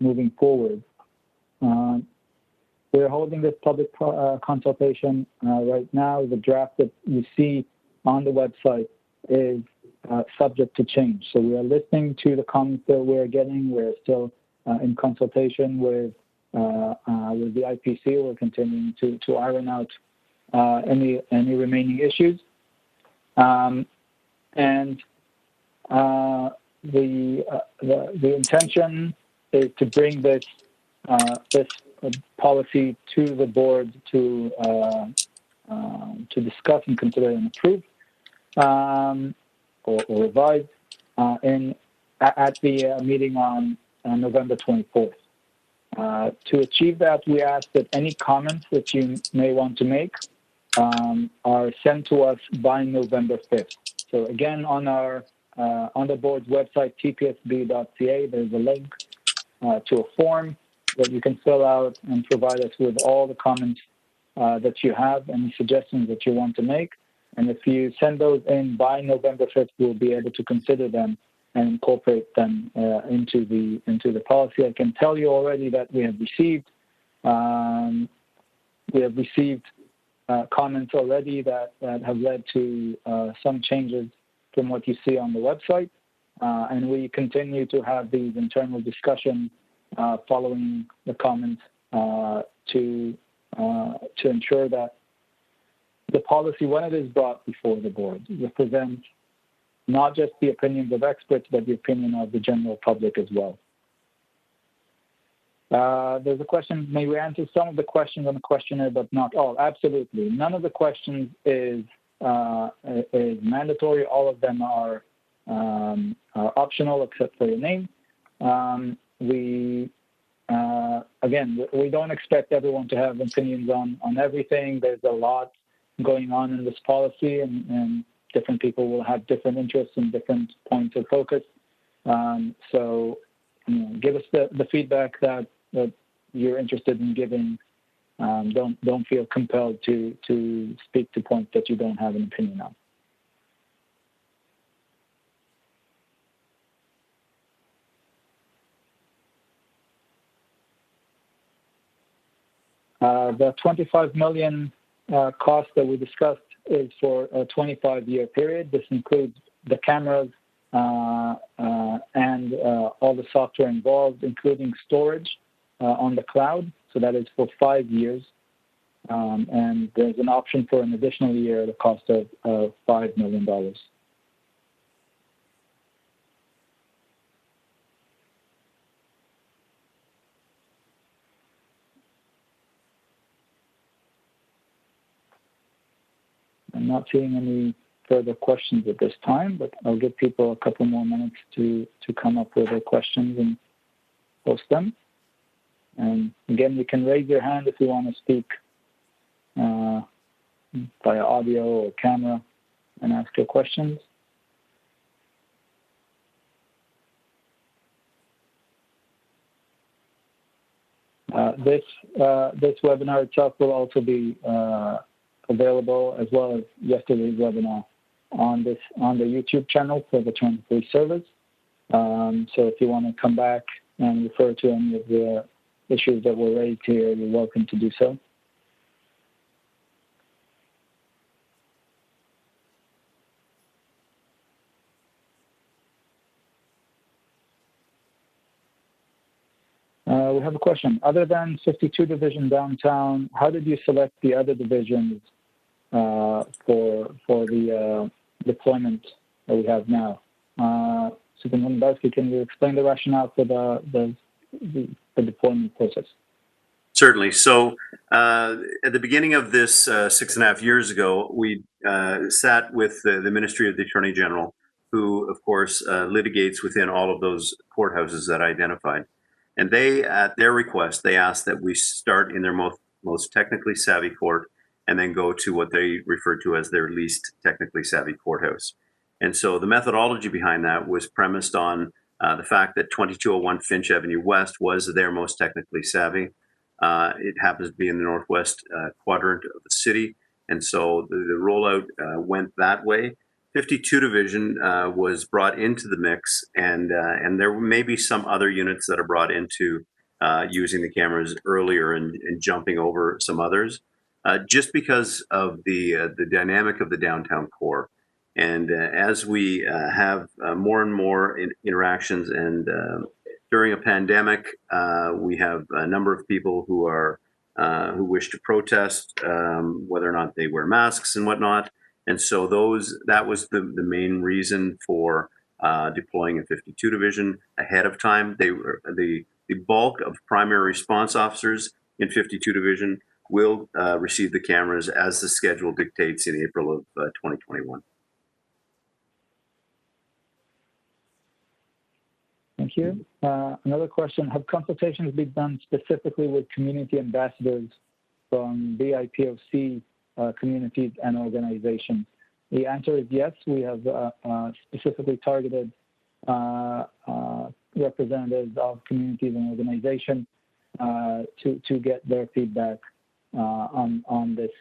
A: moving forward. We're holding this public consultation right now. The draft that you see on the website is subject to change. So we are listening to the comments that we're getting. We're still in consultation with the IPC. We're continuing to iron out any remaining issues. And the intention is to bring this policy to the board to discuss and consider and approve or revise at the meeting on November 24th. To achieve that, we ask that any comments that you may want to make are sent to us by November 5th. So again, on the board's website, tpsb.ca, there's a link to a form that you can fill out and provide us with all the comments that you have and suggestions that you want to make. And if you send those in by November 5th, we'll be able to consider them and incorporate them into the policy. I can tell you already that we have received comments already that have led to some changes from what you see on the website, and we continue to have these internal discussions following the comments to ensure that the policy, when it is brought before the board, represents not just the opinions of experts, but the opinion of the general public as well. There's a question, may we answer some of the questions on the questionnaire, but not all? Absolutely. None of the questions is mandatory. All of them are optional except for your name. Again, we don't expect everyone to have opinions on everything. There's a lot going on in this policy, and different people will have different interests and different points of focus. So give us the feedback that you're interested in giving. Don't feel compelled to speak to points that you don't have an opinion on. The $25 million cost that we discussed is for a 25-year period. This includes the cameras and all the software involved, including storage on the cloud. So that is for 5 years. And there's an option for an additional year at a cost of $5 million. I'm not seeing any further questions at this time, but I'll give people a couple more minutes to come up with their questions and post them. And again, you can raise your hand if you want to speak via audio or camera and ask your questions. This webinar itself will also be available, as well as yesterday's webinar, on the YouTube channel for the 23 service. So if you want to come back and refer to any of the issues that were raised here, you're welcome to do so. We have a question. Other than 52 Division downtown, how did you select the other divisions for the deployment that we have now? Superintendent Belsky, can you explain the rationale for the deployment process?
C: Certainly. So at the beginning of this 6.5 years ago, we sat with the Ministry of the Attorney General, who, of course, litigates within all of those courthouses that I identified. And they, at their request, they asked that we start in their most technically savvy court and then go to what they refer to as their least technically savvy courthouse. And so the methodology behind that was premised on the fact that 2201 Finch Avenue West was their most technically savvy. It happens to be in the northwest quadrant of the city. And so the rollout went that way. 52 Division was brought into the mix, and there may be some other units that are brought into using the cameras earlier and jumping over some others, just because of the dynamic of the downtown core. And as we have more and more interactions, and during a pandemic, we have a number of people who are who wish to protest, whether or not they wear masks and whatnot. And so that was the main reason for deploying a 52 Division ahead of time. They were the bulk of primary response officers in 52 Division will receive the cameras as the schedule dictates in April of 2021.
A: Thank you. Another question, have consultations been done specifically with community ambassadors from BIPOC communities and organizations? The answer is yes. We have specifically targeted representatives of communities and organizations to get their feedback on this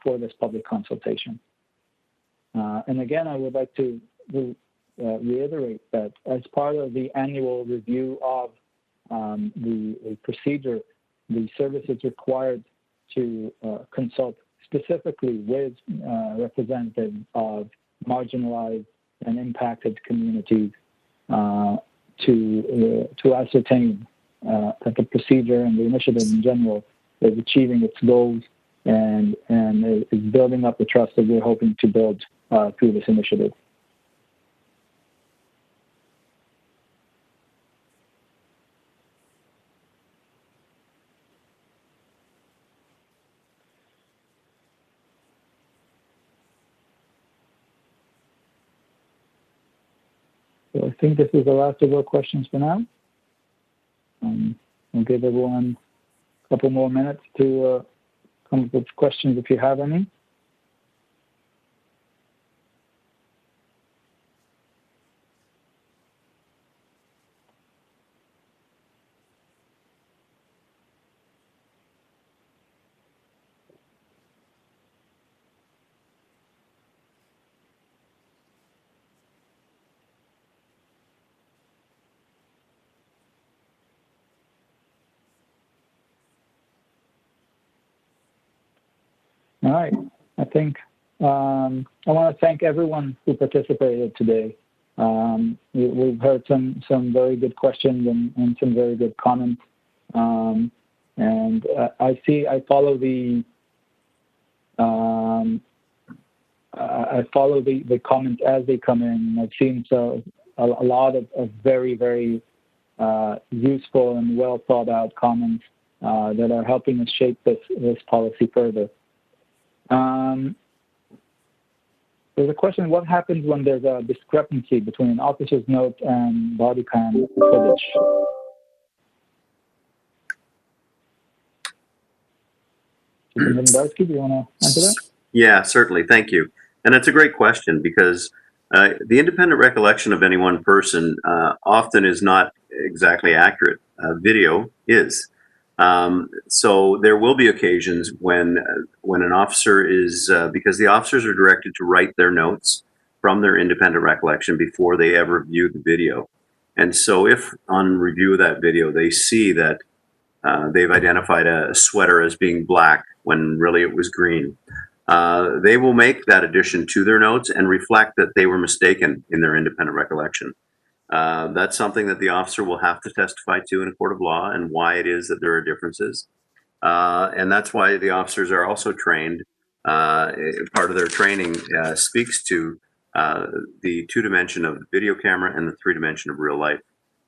A: for this public consultation. And again, I would like to reiterate that as part of the annual review of the procedure, the service is required to consult specifically with representatives of marginalized and impacted communities to ascertain that the procedure and the initiative in general is achieving its goals and is building up the trust that we're hoping to build through this initiative. So I think this is the last of our questions for now. We'll give everyone a couple more minutes to come up with questions if you have any. All right. I think I want to thank everyone who participated today. We've heard some very good questions and some very good comments. And I follow the comments as they come in. I've seen a lot of very, very useful and well thought out comments that are helping us shape this policy further. There's a question: what happens when there's a discrepancy between an officer's note and body cam footage? Do you want to answer that?
C: Yeah, certainly. Thank you. And it's a great question, because the independent recollection of any one person often is not exactly accurate. Video is. So there will be occasions when an officer is, because the officers are directed to write their notes from their independent recollection before they ever view the video. And so if on review of that video they see that they've identified a sweater as being black when really it was green, they will make that addition to their notes and reflect that they were mistaken in their independent recollection. That's something that the officer will have to testify to in a court of law, and why it is that there are differences. And that's why the officers are also trained. Part of their training speaks to the 2-dimension of the video camera and the 3-dimension of real life,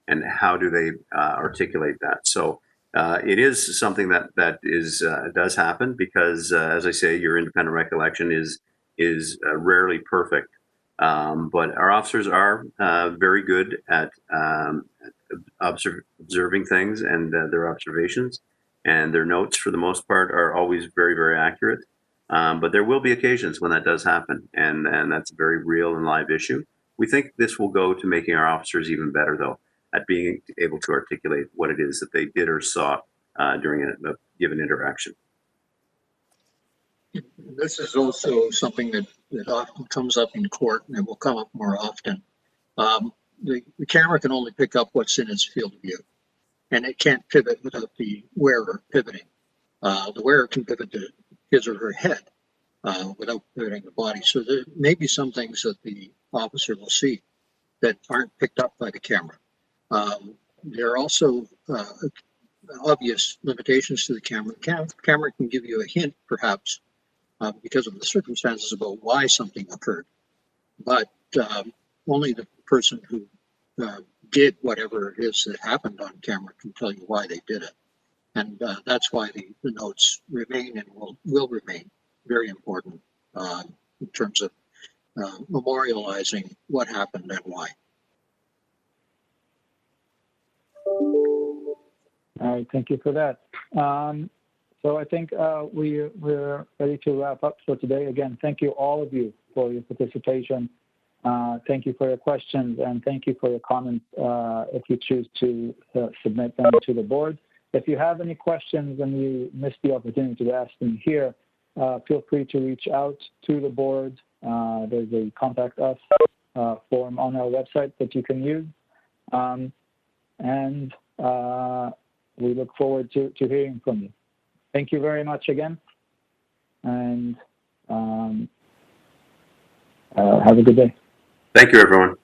C: and how do they articulate that. So it is something that does happen, because as I say, your independent recollection is rarely perfect. But our officers are very good at observing things and their observations, and their notes for the most part are always very, very accurate. But there will be occasions when that does happen, and that's a very real and live issue. We think this will go to making our officers even better, though, at being able to articulate what it is that they did or saw during a given interaction.
D: This is also something that often comes up in court, and it will come up more often. The camera can only pick up what's in its field of view, and it can't pivot without the wearer pivoting. The wearer can pivot to his or her head without pivoting the body. So there may be some things that the officer will see that aren't picked up by the camera. There are also obvious limitations to the camera. The camera can give you a hint, perhaps, because of the circumstances about why something occurred. But only the person who did whatever it is that happened on camera can tell you why they did it. And that's why the notes remain and will remain very important in terms of memorializing what happened and why.
A: All right, thank you for that. So I think we're ready to wrap up for today. Again, thank you, all of you, for your participation. Thank you for your questions, and thank you for your comments if you choose to submit them to the board. If you have any questions and you missed the opportunity to ask them here, feel free to reach out to the board. There's a contact us form on our website that you can use. And we look forward to hearing from you. Thank you very much again, and have a good day.
C: Thank you, everyone.